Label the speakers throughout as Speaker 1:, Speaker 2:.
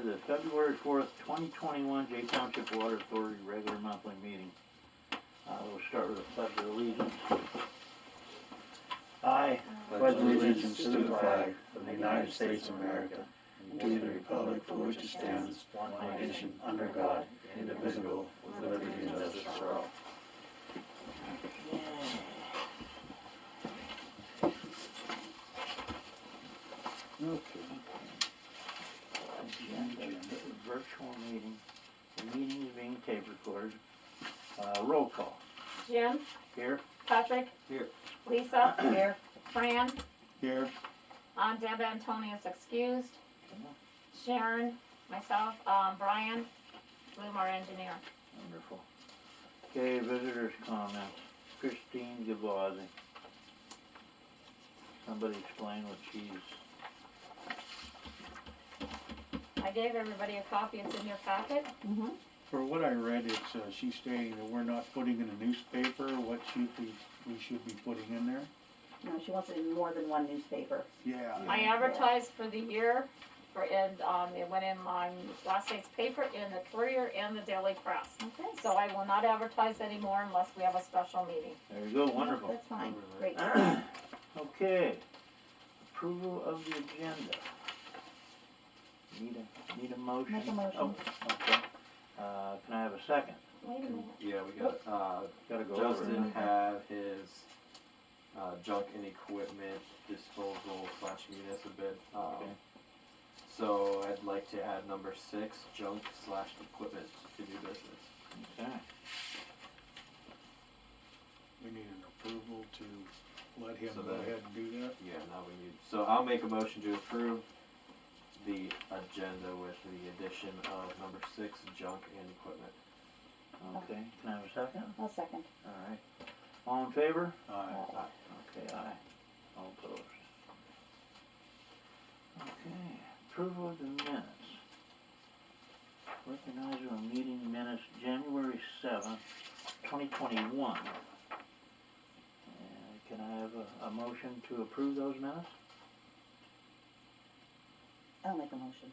Speaker 1: to the February 4th, 2021 Jay Township Water Authority regular monthly meeting. We'll start with the Pledge of Allegiance. I
Speaker 2: pledge allegiance to the flag of the United States of America and to the republic for which it stands, one nation, under God, indivisible, with liberty and justice for all.
Speaker 1: Okay. Agenda, virtual meeting. The meeting is being tape recorded. Roll call.
Speaker 3: Jim,
Speaker 1: Here.
Speaker 3: Patrick.
Speaker 1: Here.
Speaker 3: Lisa. Here. Fran.
Speaker 2: Here.
Speaker 3: Deb Antonius excused. Sharon, myself, Brian, Bloom, our engineer.
Speaker 1: Wonderful. Okay, visitors' comments. Christine Gavazzi. Somebody explain what she's...
Speaker 3: I gave everybody a copy, it's in your packet.
Speaker 2: For what I read, it's she's stating that we're not putting in a newspaper what we should be putting in there.
Speaker 4: No, she wants it in more than one newspaper.
Speaker 2: Yeah.
Speaker 3: I advertised for the year, and it went in on last night's paper, in the Courier, and the Daily Press.
Speaker 4: Okay.
Speaker 3: So I will not advertise anymore unless we have a special meeting.
Speaker 1: There you go, wonderful.
Speaker 4: That's fine, great.
Speaker 1: Okay, approval of the agenda. Need a motion?
Speaker 4: Make a motion.
Speaker 1: Oh, okay. Can I have a second?
Speaker 3: Wait a minute.
Speaker 5: Yeah, we got,
Speaker 1: Gotta go over
Speaker 5: Justin
Speaker 1: it.
Speaker 5: have his, junk and equipment disposal / municipal bid.
Speaker 1: Okay.
Speaker 5: So I'd like to add number 6, junk / equipment to do business.
Speaker 1: Okay.
Speaker 2: We need an approval to let him
Speaker 5: So
Speaker 2: go
Speaker 5: that-
Speaker 2: ahead and do that.
Speaker 5: Yeah, now we need, so I'll make a motion to approve the agenda with the addition of number 6, junk and equipment.
Speaker 1: Okay, can I have a second?
Speaker 4: I'll second.
Speaker 1: Alright. All in favor?
Speaker 2: Aye.
Speaker 1: Okay, aye. All opposed. Okay, approval of the minutes. Recognizer of meeting minutes, January 7th, 2021. Can I have a motion to approve those minutes?
Speaker 4: I'll make a motion.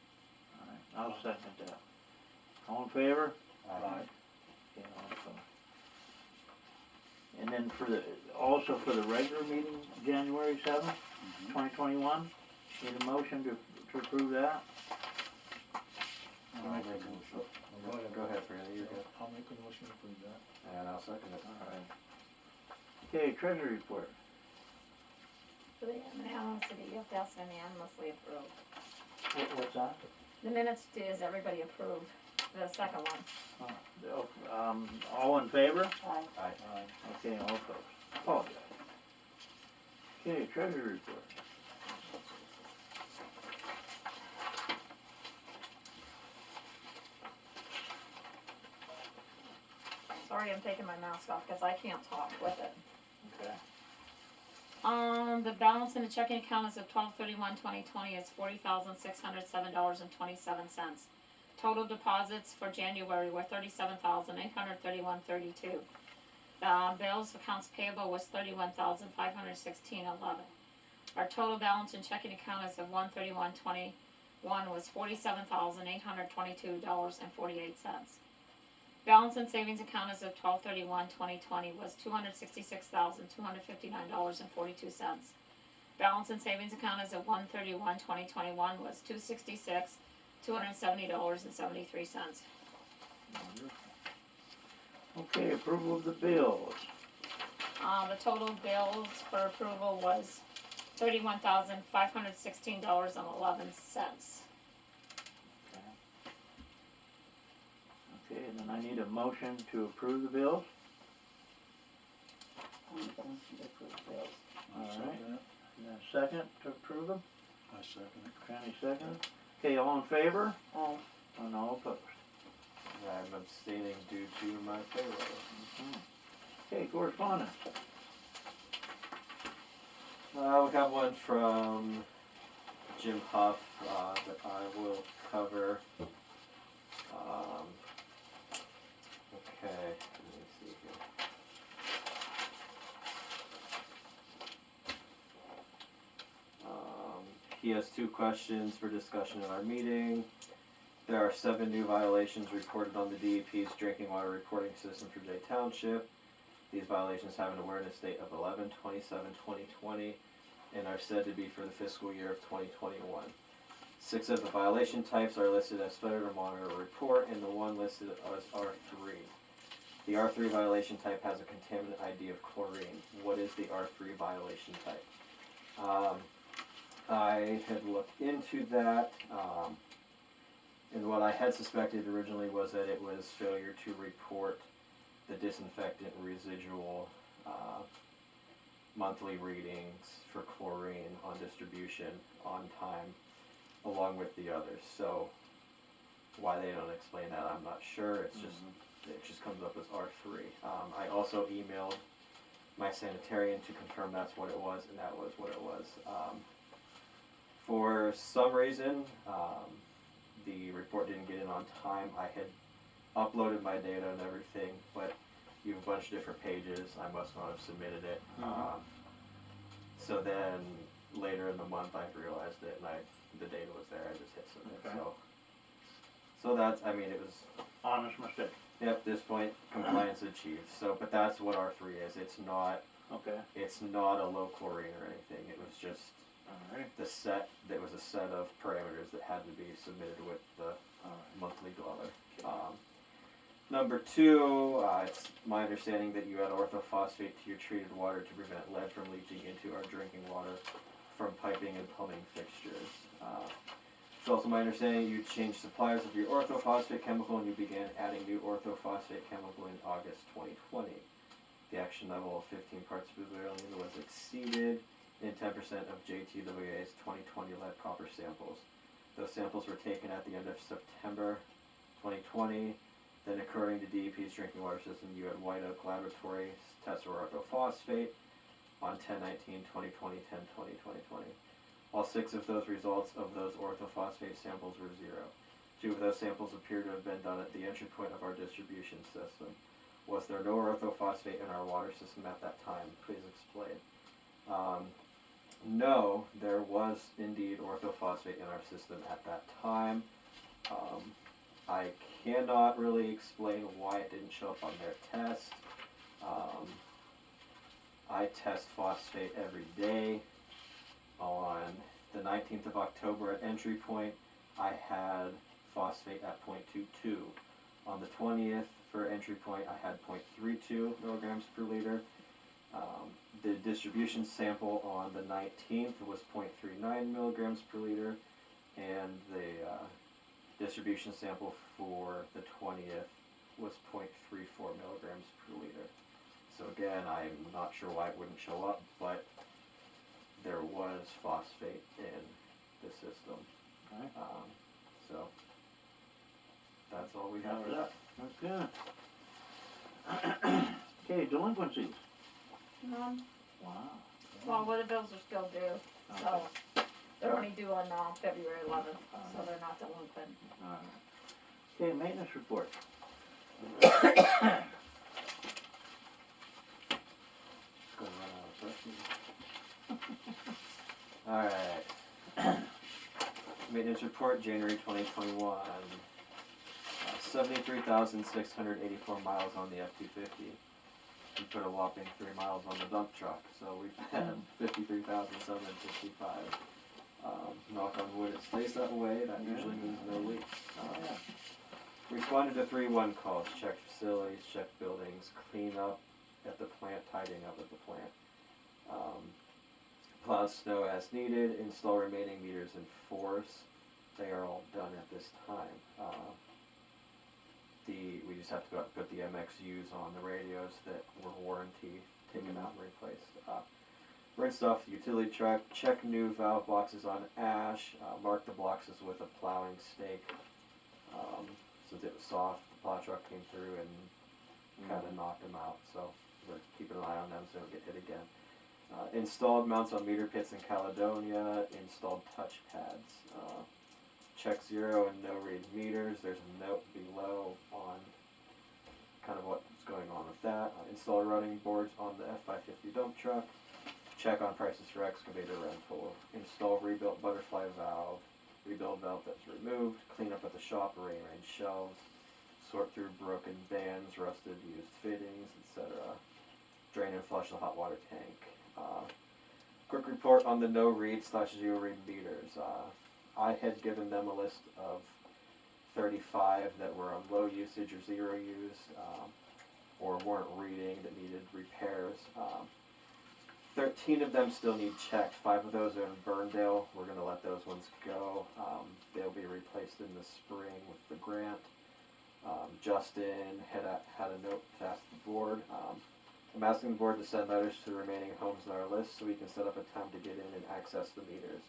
Speaker 1: Alright, I'll second that. All in favor?
Speaker 2: Aye.
Speaker 1: Okay, all opposed. And then also for the regular meeting, January 7th, 2021, need a motion to approve that?
Speaker 5: I'll make a motion. Go ahead, Fran, you're good.
Speaker 2: I'll make a motion to approve that.
Speaker 5: And I'll second it.
Speaker 1: Alright. Okay, treasury report.
Speaker 3: For the unanimously, you have to ask unanimously approved.
Speaker 1: What's that?
Speaker 3: The minutes is everybody approved, the second one.
Speaker 1: All in favor?
Speaker 4: Aye.
Speaker 5: Aye.
Speaker 1: Okay, all opposed. Apologize. Okay, treasury report.
Speaker 3: Sorry, I'm taking my mask off because I can't talk with it.
Speaker 1: Okay.
Speaker 3: The balance in the checking account as of 12/31/2020 is $40,607.27. Total deposits for January were $37,831.32. Bills accounts payable was $31,516.11. Our total balance in checking account as of 1/31/21 was $47,822.48. Balance in savings account as of 12/31/2020 was $266,259.42. Balance in savings account as of 1/31/2021 was $266,270.73.
Speaker 1: Okay, approval of the bills.
Speaker 3: The total bills for approval was $31,516.11.
Speaker 1: Okay, and then I need a motion to approve the bills.
Speaker 4: I'll make a motion to approve the bills.
Speaker 2: I'll
Speaker 1: All
Speaker 2: second
Speaker 1: right.
Speaker 2: that.
Speaker 1: And a second to approve them.
Speaker 2: I second it.
Speaker 1: Franny second. Okay, all in favor?
Speaker 4: Aye.
Speaker 1: And all opposed.
Speaker 5: I'm abstaining due to my payroll.
Speaker 1: Okay, correspondence.
Speaker 5: We got one from Jim Huff that I will cover. Okay, let me see here. He has 2 questions for discussion at our meeting. There are 7 new violations reported on the DEP's drinking water reporting system for Jay Township. These violations have an awareness date of 11/27/2020 and are said to be for the fiscal year of 2021. 6 of the violation types are listed as Federal Monitor Report, and the one listed as R3. The R3 violation type has a contaminant ID of chlorine. What is the R3 violation type? I had looked into that, and what I had suspected originally was that it was failure to report the disinfectant residual monthly readings for chlorine on distribution on time, along with the others. So why they don't explain that, I'm not sure. It's just it just comes up as R3. I also emailed my sanitarian to confirm that's what it was, and that was what it was. For some reason, the report didn't get in on time. I had uploaded my data and everything, but you have a bunch of different pages. I must not have submitted it. So then later in the month I realized it, and the data was there. I just hit submit.
Speaker 1: Okay.
Speaker 5: So that's, I mean, it was,
Speaker 1: Honest mistake.
Speaker 5: at this point, compliance achieved. So, but that's what R3 is. It's not a low chlorine or anything. It was just
Speaker 1: Alright.
Speaker 5: there was a set of parameters that had to be submitted with the monthly dweller. Number 2, it's my understanding that you add orthophosphate to your treated water to prevent lead from leaching into our drinking water from piping and plumbing fixtures. It's also my understanding you changed suppliers of your orthophosphate chemical and you began adding new orthophosphate chemical in August 2020. The action level of 15 parts per billion was exceeded in 10% of JTWA's 2020 lead copper samples. Those samples were taken at the end of September 2020. Then, according to DEP's drinking water system, you had White Oak Laboratory test for orthophosphate on 10/19/2020, 10/20/2020. All 6 of those results of those orthophosphate samples were 0. 2 of those samples appear to have been done at the entry point of our distribution system. Was there no orthophosphate in our water system at that time? Please explain. No, there was indeed orthophosphate in our system at that time. I cannot really explain why it didn't show up on their test. I test phosphate every day. On the 19th of October at entry point, I had phosphate at 0.22. On the 20th for entry point, I had 0.32 milligrams per liter. The distribution sample on the 19th was 0.39 milligrams per liter, and the distribution sample for the 20th was 0.34 milligrams per liter. So again, I'm not sure why it wouldn't show up, but there was phosphate in the system.
Speaker 1: Okay.
Speaker 5: So that's all we have for that.
Speaker 1: Okay. Okay, delinquencies. Wow.
Speaker 3: Well, the bills are still due, so they're only due on February 11th, so they're not delinquent.
Speaker 1: Alright. Okay, maintenance report.
Speaker 5: Gonna run out of questions. Alright. Maintenance report, January 2021. 73,684 miles on the F-250. We put a whopping 3 miles on the dump truck, so we've had 53,765. Knock on wood, it stays that way. That usually means no leaks. Responded to 3-1 calls, checked facilities, checked buildings, clean up at the plant, tidying up at the plant. Plow snow as needed, install remaining meters in force. They are all done at this time. We just have to go out and put the MXUs on the radios that were warranty, taken out and replaced. Rinsed off the utility truck, check new valve boxes on ash, mark the boxes with a plowing stake. Since it was soft, the plow truck came through and kind of knocked them out, so we're keeping an eye on them so they don't get hit again. Installed mounts on meter pits in Caledonia, installed touch pads. Check 0 and no read meters. There's a note below on kind of what's going on with that. Install running boards on the F550 dump truck. Check on prices for excavator rental. Install rebuilt butterfly valve. rebuild valve that's removed, clean up at the shop, arrange shelves, sort through broken bands, rusted used fittings, etc. Drain and flush the hot water tank. Quick report on the no read / 0 read meters. I had given them a list of 35 that were on low usage or 0 use, or weren't reading, that needed repairs. 13 of them still need checked. 5 of those are in Burndale. We're going to let those ones go. They'll be replaced in the spring with the grant. Justin had a note to ask the board. I'm asking the board to send letters to the remaining homes on our list so we can set up a time to get in and access the meters.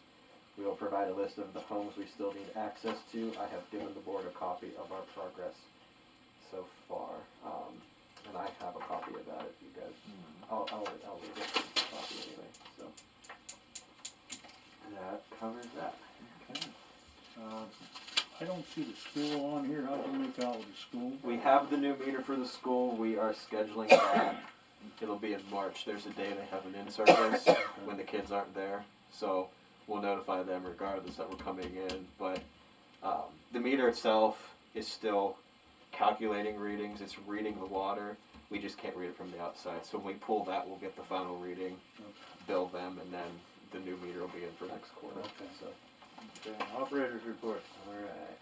Speaker 5: We will provide a list of the homes we still need access to. I have given the board a copy of our progress so far. And I have a copy of that if you guys, I'll leave it as a copy anyway, so. That covers that.
Speaker 2: Okay. I don't see the school on here. How'd you make out with the school?
Speaker 5: We have the new meter for the school. We are scheduling that. It'll be in March. There's a day they have an in-service when the kids aren't there. So we'll notify them regardless that we're coming in. But the meter itself is still calculating readings. It's reading the water. We just can't read it from the outside. So when we pull that, we'll get the final reading, bill them, and then the new meter will be in for next quarter.
Speaker 2: Okay.
Speaker 5: So.
Speaker 1: Okay, operators report.
Speaker 5: Alright.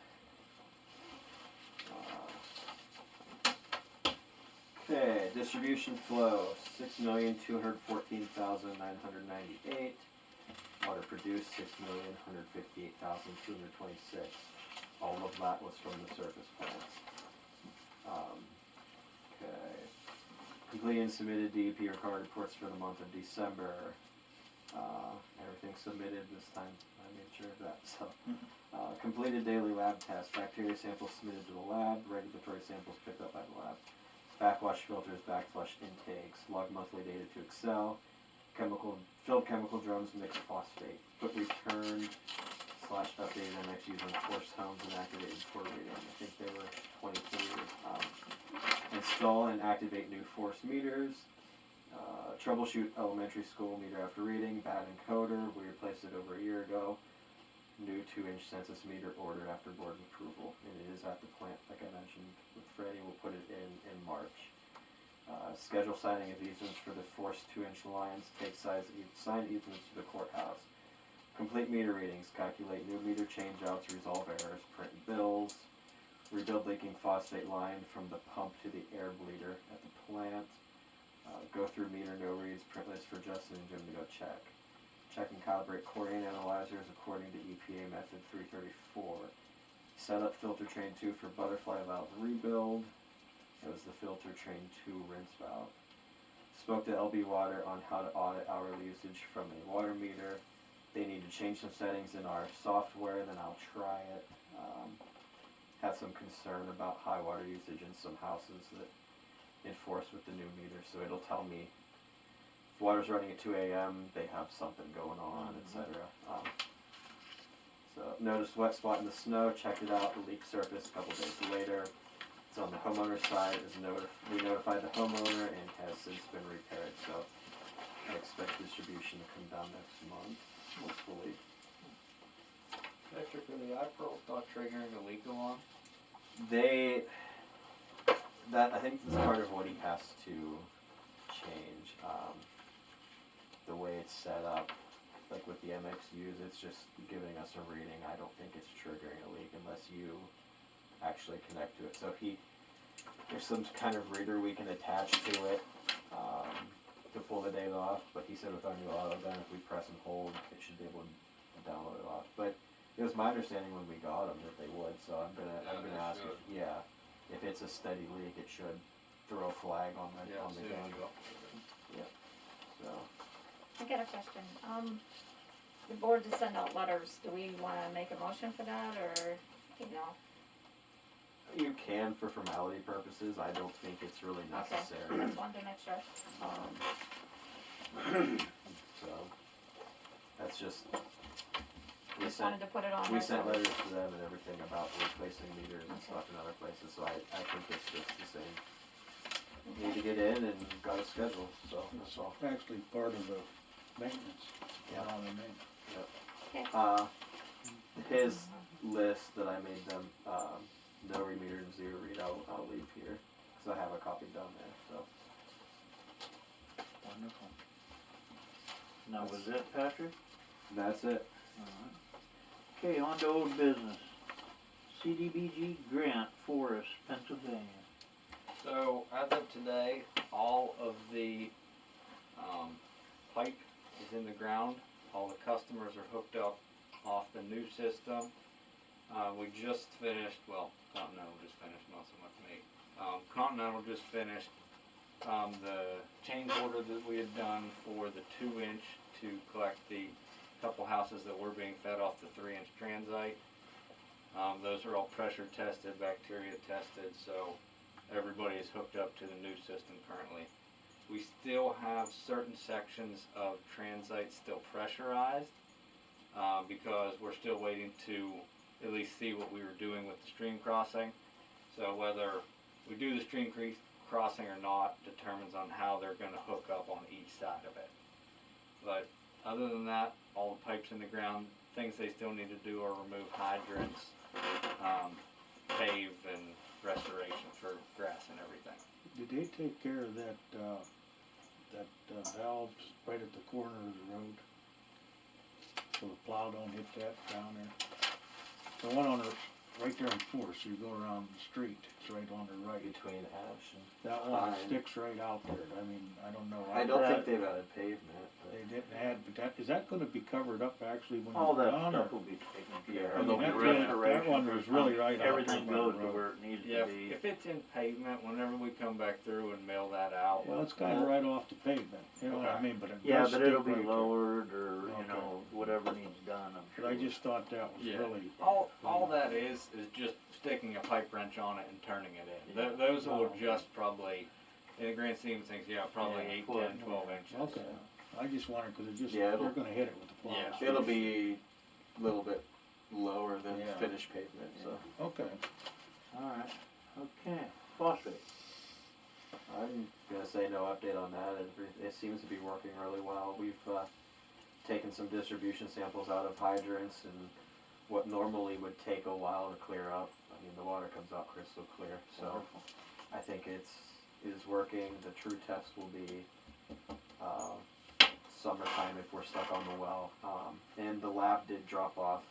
Speaker 5: Okay, distribution flow, 6,214,998. Water produced, 6,158,226. All of that was from the surface plants. Okay. Completed and submitted DEP required reports for the month of December. Everything submitted this time. I made sure of that. So, completed daily lab tests. Bacteria samples submitted to the lab. Regulatory samples picked up by the lab. Backwash filters, backflush intakes. Log monthly data to Excel. Filled chemical drums, mixed phosphate. Put returned / updated MX used on forced homes and activated for reading. I think they were 23. Install and activate new force meters. Troubleshoot elementary school meter after reading. Bad encoder. We replaced it over a year ago. New 2-inch census meter ordered after board approval. And it is at the plant, like I mentioned with Freddie. We'll put it in March. Schedule signing of easements for the forced 2-inch lines. Take signed easements to the courthouse. Complete meter readings. Calculate new meter changeouts. Resolve errors. Print bills. Rebuild leaking phosphate line from the pump to the air bleeder at the plant. Go through meter no reads, print list for Justin and Jim to go check. Check and calibrate chlorine analyzers according to EPA method 334. Set up filter train 2 for butterfly valve rebuild. It was the filter train 2 rinse valve. Spoke to LB Water on how to audit hourly usage from a water meter. They need to change some settings in our software, then I'll try it. Had some concern about high water usage in some houses that enforce with the new meter, so it'll tell me if water's running at 2 a.m., they have something going on, etc. So noticed wet spot in the snow, checked it out, the leak surfaced a couple days later. It's on the homeowner's side. We notified the homeowner and has since been repaired, so I expect distribution to come down next month, hopefully.
Speaker 6: Extra for the iPearl's not triggering a leak alarm.
Speaker 5: I think that's part of what he has to change. The way it's set up, like with the MXUs, it's just giving us a reading. I don't think it's triggering a leak unless you actually connect to it. So there's some kind of reader we can attach to it to pull the data off. But he said with our new auto gun, if we press and hold, it should be able to download it off. But it was my understanding when we got them that they would. So I'm gonna ask if it's a steady leak, it should throw a flag on the gun. Yeah. So.
Speaker 3: I got a question. The board to send out letters, do we wanna make a motion for that, or,
Speaker 5: You can for formality purposes. I don't think it's really necessary.
Speaker 3: Okay, just wanted to make sure.
Speaker 5: So that's just.
Speaker 3: Just wanted to put it on
Speaker 5: We
Speaker 3: there.
Speaker 5: sent letters to them and everything about replacing meters and stuff in other places, so I think it's just the same. Need to get in and got a schedule, so that's all.
Speaker 2: Actually part of the maintenance.
Speaker 5: Yeah.
Speaker 2: On the main.
Speaker 3: Okay.
Speaker 5: his list that I made them, no remeter and zero read, I'll leave here, cause I have a copy down there, so.
Speaker 1: Wonderful. Now, was it, Patrick?
Speaker 5: That's it.
Speaker 1: Alright. Okay, on to old business. CDBG grant, Forest, Pennsylvania.
Speaker 6: So as of today, all of the pipe is in the ground. All the customers are hooked up off the new system. We just finished, well, Continental just finished, not so much me. Continental just finished the change order that we had done for the 2-inch to collect the couple houses that were being fed off the 3-inch transite. Those are all pressure tested, bacteria tested, so everybody is hooked up to the new system currently. We still have certain sections of transite still pressurized because we're still waiting to at least see what we were doing with the stream crossing. So whether we do the stream crossing or not determines on how they're going to hook up on each side of it. But other than that, all the pipes in the ground, things they still need to do are remove hydrants, pave and restoration for grass and everything.
Speaker 2: Did they take care of that valve right at the corner of the road? So the plow don't hit that down there? The one on the, right there on Fourth, so you go around the street, it's right on the right.
Speaker 5: Between Ash and.
Speaker 2: That one
Speaker 5: Pine.
Speaker 2: sticks right out there, I mean, I don't know.
Speaker 5: I don't think they've added pavement, but.
Speaker 2: They didn't add, but that, is that gonna be covered up actually when
Speaker 1: All
Speaker 2: you're
Speaker 1: that
Speaker 2: done,
Speaker 1: stuff
Speaker 2: or?
Speaker 1: will be taken
Speaker 5: Yeah,
Speaker 1: care of.
Speaker 2: I mean,
Speaker 1: There'll be
Speaker 2: that
Speaker 1: restoration
Speaker 2: one was
Speaker 1: for
Speaker 2: really right out
Speaker 1: everything
Speaker 2: there by the
Speaker 1: goes to
Speaker 2: road.
Speaker 1: where it needs
Speaker 6: Yeah,
Speaker 1: to be.
Speaker 6: if it's in pavement, whenever we come back through and mill that out,
Speaker 2: Well, it's kinda right off the pavement, you know what I
Speaker 6: Okay.
Speaker 2: mean, but it
Speaker 1: Yeah,
Speaker 2: does
Speaker 1: but it'll
Speaker 2: stick
Speaker 1: be
Speaker 2: right there.
Speaker 1: lowered or, you
Speaker 2: Okay.
Speaker 1: know, whatever needs done, I'm
Speaker 2: But
Speaker 1: sure.
Speaker 2: I just thought that was
Speaker 6: Yeah.
Speaker 2: really,
Speaker 6: all that is just sticking a pipe wrench on it and turning it in.
Speaker 1: Yeah.
Speaker 6: Those will
Speaker 2: Oh, okay.
Speaker 6: adjust probably, in the grand scheme of things, yeah, probably
Speaker 1: Yeah,
Speaker 6: 8,
Speaker 1: foot.
Speaker 6: 10, 12 inches.
Speaker 2: okay, I just wondered, cause it just,
Speaker 5: Yeah,
Speaker 2: you're
Speaker 5: it'll-
Speaker 2: gonna hit it with the plow.
Speaker 6: Yeah.
Speaker 5: It'll be a little bit lower than
Speaker 2: Yeah.
Speaker 5: finished pavement, so.
Speaker 2: Okay,
Speaker 1: Alright, okay, phosphate.
Speaker 5: I'm gonna say no update on that, it seems to be working really well. We've, taken some distribution samples out of hydrants and what normally would take a while to clear up, I mean, the water comes out crystal clear, so.
Speaker 1: Wonderful.
Speaker 5: I think it is working, the true test will be, summertime if we're stuck on the well. And the lab did drop off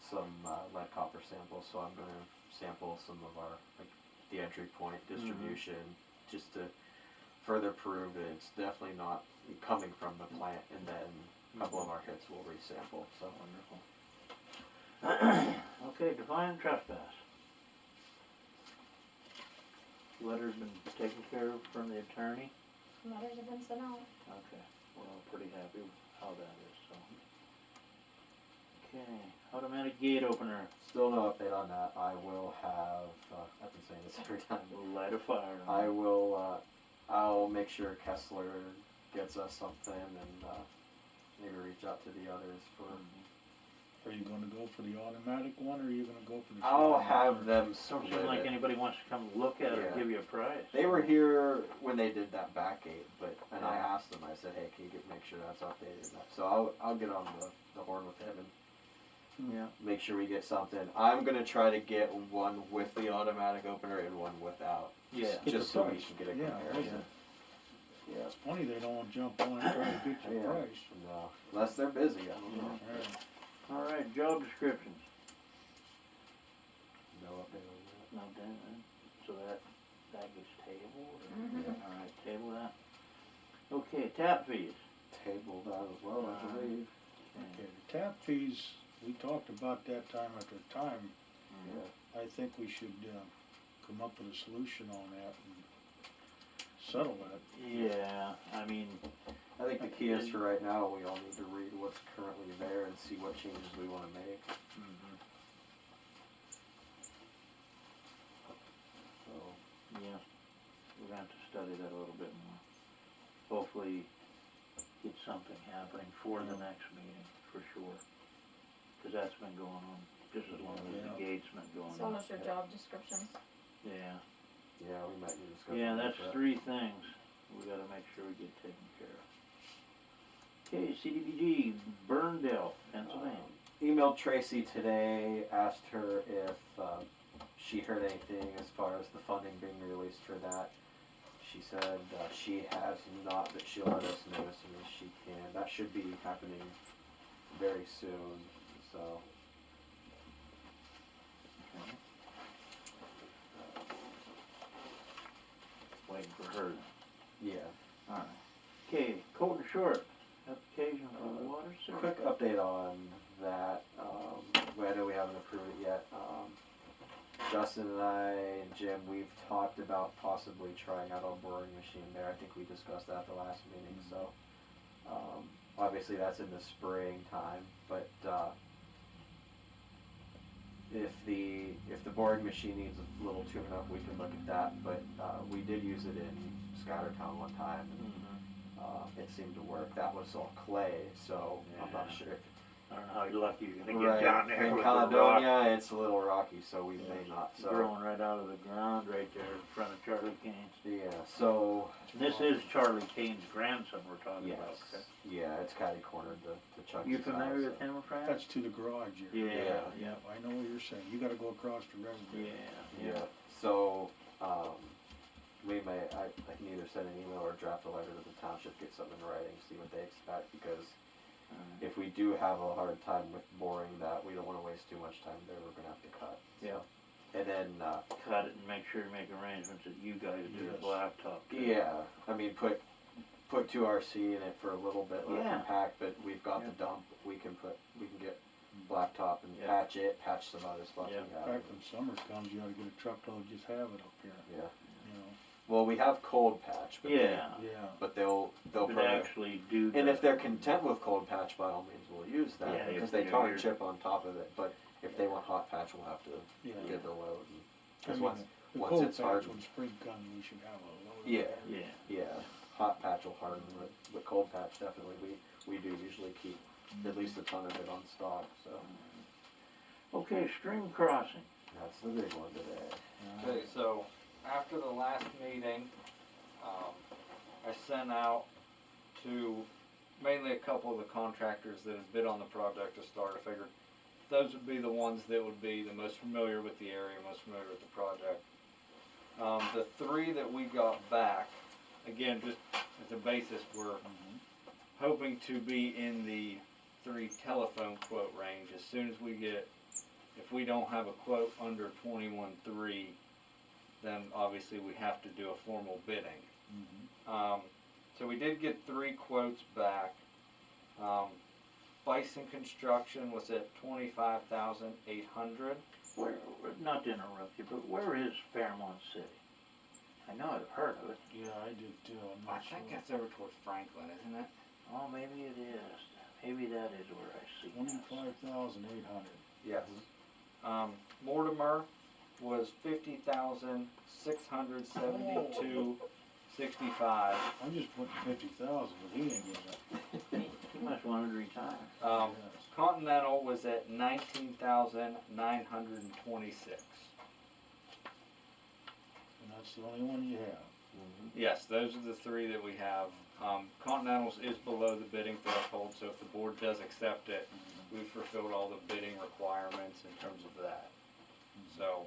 Speaker 5: some, lead copper samples, so I'm gonna sample some of our, like, the entry point distribution, just to further prove that it's definitely not coming from the plant, and then a couple of our hits will resample, so.
Speaker 1: Wonderful. Okay, define trespass. Letter's been taken care of from the attorney.
Speaker 3: Letters have been sent out.
Speaker 1: Okay, we're all pretty happy with how that is, so. Okay, automatic gate opener,
Speaker 5: Still no update on that, I will have, I've been saying this every time,
Speaker 1: we'll light a fire.
Speaker 5: I will, I'll make sure Kessler gets us something and, maybe reach out to the others for,
Speaker 2: are you gonna go for the automatic one, or are you gonna go for the?
Speaker 5: I'll
Speaker 2: sliding
Speaker 5: have
Speaker 2: one?
Speaker 5: them
Speaker 1: Don't
Speaker 5: split
Speaker 1: seem like
Speaker 5: it.
Speaker 1: anybody wants to come look at it
Speaker 5: Yeah.
Speaker 1: or give you a price.
Speaker 5: They were here when they did that back gate, but, and I
Speaker 1: Yeah.
Speaker 5: asked them, I said, hey, can you make sure that's updated and that, so I'll get on the horn with him and
Speaker 1: Yeah,
Speaker 5: make sure we get something. I'm gonna try to get one with the automatic opener and one without,
Speaker 1: yeah.
Speaker 2: Get
Speaker 5: just
Speaker 2: the
Speaker 5: so we
Speaker 2: price.
Speaker 5: can get a
Speaker 2: Yeah,
Speaker 5: comparison.
Speaker 2: Yeah, it's funny they don't wanna jump on and try to get your
Speaker 5: Yeah.
Speaker 2: price.
Speaker 5: No, unless they're busy, I don't know.
Speaker 2: Yeah.
Speaker 1: Alright, job descriptions.
Speaker 5: No update on
Speaker 1: No, then, so that gets tabled, or,
Speaker 3: Mhm.
Speaker 1: alright, table that. Okay, tap fees.
Speaker 5: that. Table that as well, I believe.
Speaker 2: Okay, the tap fees, we talked about that time after time.
Speaker 5: Yeah.
Speaker 2: I think we should, come up with a solution on that and settle that.
Speaker 1: Yeah, I mean,
Speaker 5: I think the key is for right now, we all need to read what's currently there and see what changes we wanna make, so.
Speaker 1: yeah, we're gonna have to study that a little bit more. Hopefully, get something happening for the next meeting, for sure. Cause that's been going on just as long as
Speaker 2: Yeah.
Speaker 1: the gate's been going
Speaker 3: So
Speaker 1: on.
Speaker 3: much your job descriptions.
Speaker 1: Yeah,
Speaker 5: Yeah, we might need to discuss.
Speaker 1: yeah,
Speaker 5: that
Speaker 1: that's
Speaker 5: a bit.
Speaker 1: 3 things we gotta make sure we get taken care of. Okay, CDBG, Burndale, Pennsylvania.
Speaker 5: emailed Tracy today, asked her if she heard anything as far as the funding being released for that. She said she has not, but she'll let us know as soon as she can. That should be happening very soon, so.
Speaker 1: Waiting for her.
Speaker 5: Yeah.
Speaker 1: Alright. Okay, cold and short, application for water service.
Speaker 5: Quick update on that. I know we haven't approved it yet. Justin and I and Jim, we've talked about possibly trying out a boring machine there. I think we discussed that at the last meeting. So obviously that's in the springtime, but if the boring machine needs a little tune up, we can look at that. But we did use it in Scattertown one time, and it seemed to work. That was all clay, so I'm not
Speaker 1: Yeah.
Speaker 5: sure if
Speaker 1: I don't know how lucky you're gonna get down there
Speaker 5: in
Speaker 1: with the rock
Speaker 5: Caledonia, it's a little rocky, so we may not. So
Speaker 1: growing right out of the ground right there in front of Charlie Kane's.
Speaker 5: yeah, so
Speaker 1: This is Charlie Kane's grandson we're talking about.
Speaker 5: yes,
Speaker 1: Okay?
Speaker 5: yeah, it's catty cornered to Chuck's
Speaker 1: You familiar
Speaker 5: house,
Speaker 1: with him, Frank?
Speaker 2: That's to the garage area.
Speaker 1: Yeah,
Speaker 2: I know what you're saying. You gotta go across the reservoir.
Speaker 5: Yeah, so we may, I can either send an email or draft a letter to the township, get something in writing, see what they expect, because if we do have a hard time with boring that, we don't wanna waste too much time there, we're gonna have to cut.
Speaker 1: Yeah.
Speaker 5: And then,
Speaker 1: Cut it and make sure you make arrangements that you guys do the
Speaker 2: Yes.
Speaker 1: blacktop. too.
Speaker 5: yeah, I mean, put 2RC in it for a little bit, let it
Speaker 1: Yeah.
Speaker 5: compact, but we've got the
Speaker 1: Yeah.
Speaker 5: dump, we can get blacktop and
Speaker 1: Yeah.
Speaker 5: patch some other spots
Speaker 1: Yeah.
Speaker 5: we
Speaker 2: In
Speaker 5: have.
Speaker 2: fact, when summer comes, you ought to get a truckload, just have it up here,
Speaker 5: Yeah,
Speaker 2: you know?
Speaker 5: well, we have cold patch, but
Speaker 1: Yeah,
Speaker 5: but they'll
Speaker 1: but
Speaker 5: probably,
Speaker 1: actually do
Speaker 5: and
Speaker 1: the-
Speaker 5: if they're content with cold patch, by all means, we'll use that,
Speaker 1: Yeah,
Speaker 5: because
Speaker 1: if
Speaker 5: they
Speaker 1: they're-
Speaker 5: tar and chip on top of it, but if they want hot patch, we'll have to
Speaker 2: Yeah.
Speaker 5: give the load. And,
Speaker 2: I
Speaker 5: cause
Speaker 2: mean,
Speaker 5: once
Speaker 2: the
Speaker 5: once
Speaker 2: cold
Speaker 5: it's hard,
Speaker 2: patch, when spring comes, we should have a load.
Speaker 5: yeah,
Speaker 1: Yeah,
Speaker 5: yeah, hot patch will harden, but cold patch definitely, we do usually keep at least a ton of it on stock, so
Speaker 1: okay, stream crossing.
Speaker 5: that's the big one today.
Speaker 6: Okay, so after the last meeting, I sent out to mainly a couple of the contractors that have bid on the project to start. I figured those would be the ones that would be the most familiar with the area, most familiar with the project. The three that we got back, again, just as a basis, we're hoping to be in the 3 telephone quote range. As soon as we get, if we don't have a quote under 21.3, then obviously we have to do a formal bidding. So we did get 3 quotes back. Bison Construction was at $25,800.
Speaker 1: Where, not to interrupt you, but where is Fairmont City? I know I've heard of it.
Speaker 2: Yeah, I did too, I'm
Speaker 6: I
Speaker 2: not sure.
Speaker 6: think that's over towards Franklin, isn't it?
Speaker 1: Oh, maybe it is. Maybe that is where I see it.
Speaker 2: 25,800.
Speaker 5: Yes.
Speaker 6: Mortimer was $50,672.65.
Speaker 2: I'm just putting 50,000, but he ain't getting it.
Speaker 1: He must want to retire.
Speaker 6: Um,
Speaker 2: Yes.
Speaker 6: Continental was at $19,926.
Speaker 2: And that's the only one you have.
Speaker 6: Yes, those are the 3 that we have. Continental's is below the bidding threshold, so if the board does accept it, we've fulfilled all the bidding requirements in terms of that. So,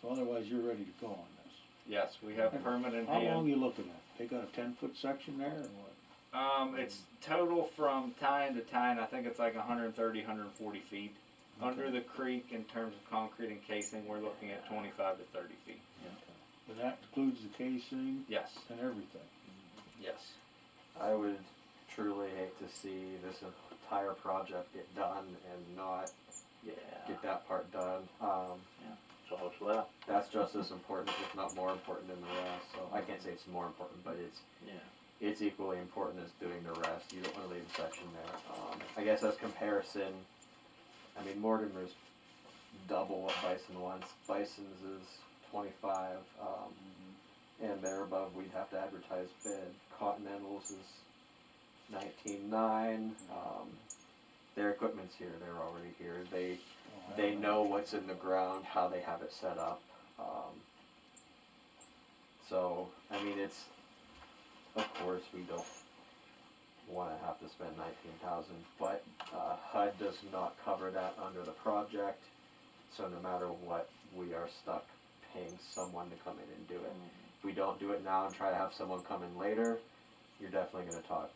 Speaker 2: So otherwise, you're ready to go on this.
Speaker 6: yes, we have permit in
Speaker 2: How long
Speaker 6: hand.
Speaker 2: you looking at? They got a 10-foot section there or what?
Speaker 6: It's total from tie-in to tie-in, I think it's like 130, 140 feet. Under the creek, in terms of concrete and casing, we're looking at 25 to 30 feet.
Speaker 2: But that includes the casing
Speaker 6: Yes,
Speaker 2: and everything.
Speaker 6: yes.
Speaker 5: I would truly hate to see this entire project get done and not
Speaker 1: Yeah,
Speaker 5: get that part done.
Speaker 1: that's all that's left.
Speaker 5: That's just as important, if not more important than the rest. So I can't say it's more important, but
Speaker 1: Yeah.
Speaker 5: it's equally important as doing the rest. You don't want to leave a section there. I guess as comparison, I mean Mortimer's double what Bison wants. Bison's is 25, and there above we'd have to advertise bid. Continental's is 19.9. Their equipment's here. They're already here. They know what's in the ground, how they have it set up. So, I mean, it's, of course, we don't, wanna have to spend 19,000, but, HUD does not cover that under the project. So no matter what, we are stuck paying someone to come in and do it. If we don't do it now and try to have someone come in later, you're definitely gonna talk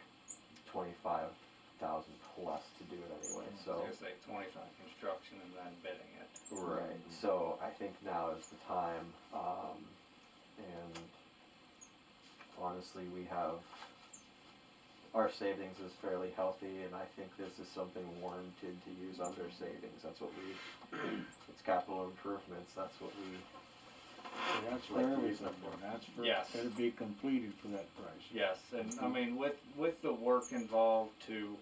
Speaker 5: 25,000 plus to do it anyway, so.
Speaker 6: I was gonna say 25 construction and then bidding it.
Speaker 5: Right, so I think now is the time, and honestly, we have, our savings is fairly healthy, and I think this is something warranted to use under savings, that's what we, it's capital improvements, that's what we,
Speaker 2: So that's for
Speaker 5: Like to use
Speaker 2: everything,
Speaker 5: that for.
Speaker 2: that's for,
Speaker 6: Yes.
Speaker 2: it'll be completed for that price.
Speaker 6: Yes, and I mean, with the work involved to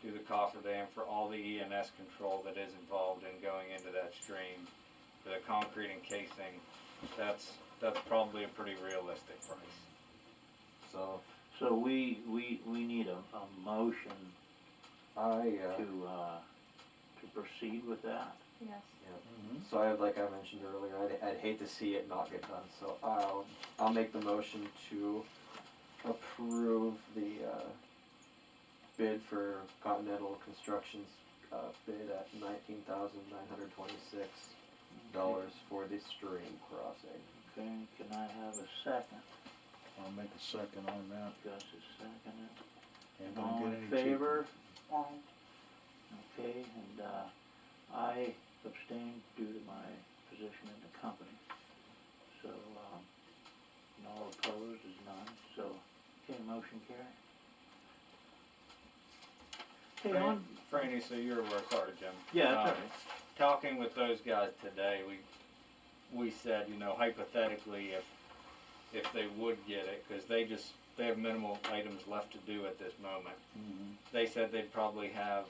Speaker 6: do the cofferdam for all the ENS control that is involved in going into that stream, for the concrete encasing, that's probably a pretty realistic price.
Speaker 5: so,
Speaker 1: So we need a motion
Speaker 5: I,
Speaker 1: to proceed with that.
Speaker 3: Yes.
Speaker 2: Mhm.
Speaker 5: so like I mentioned earlier, I'd hate to see it not get done, so I'll make the motion to approve the, bid for Continental Construction's, bid at $19,926 for the stream crossing.
Speaker 1: Okay, can I have a second?
Speaker 2: I'll make a second on that.
Speaker 1: Gus is seconded.
Speaker 2: Ain't gonna
Speaker 1: All
Speaker 2: get
Speaker 1: in
Speaker 2: any
Speaker 1: favor?
Speaker 2: cheaper.
Speaker 1: Okay, and, I abstain due to my position in the company. So, no opposed is none, so, okay, motion carried. Okay, on,
Speaker 6: Franny, so you're aware, sorry Jim.
Speaker 1: yeah, that's all
Speaker 6: Um,
Speaker 1: right.
Speaker 6: Talking with those guys today, we said, you know, hypothetically, if they would get it, cause they have minimal items left to do at this moment.
Speaker 2: Mhm.
Speaker 6: They said they'd probably have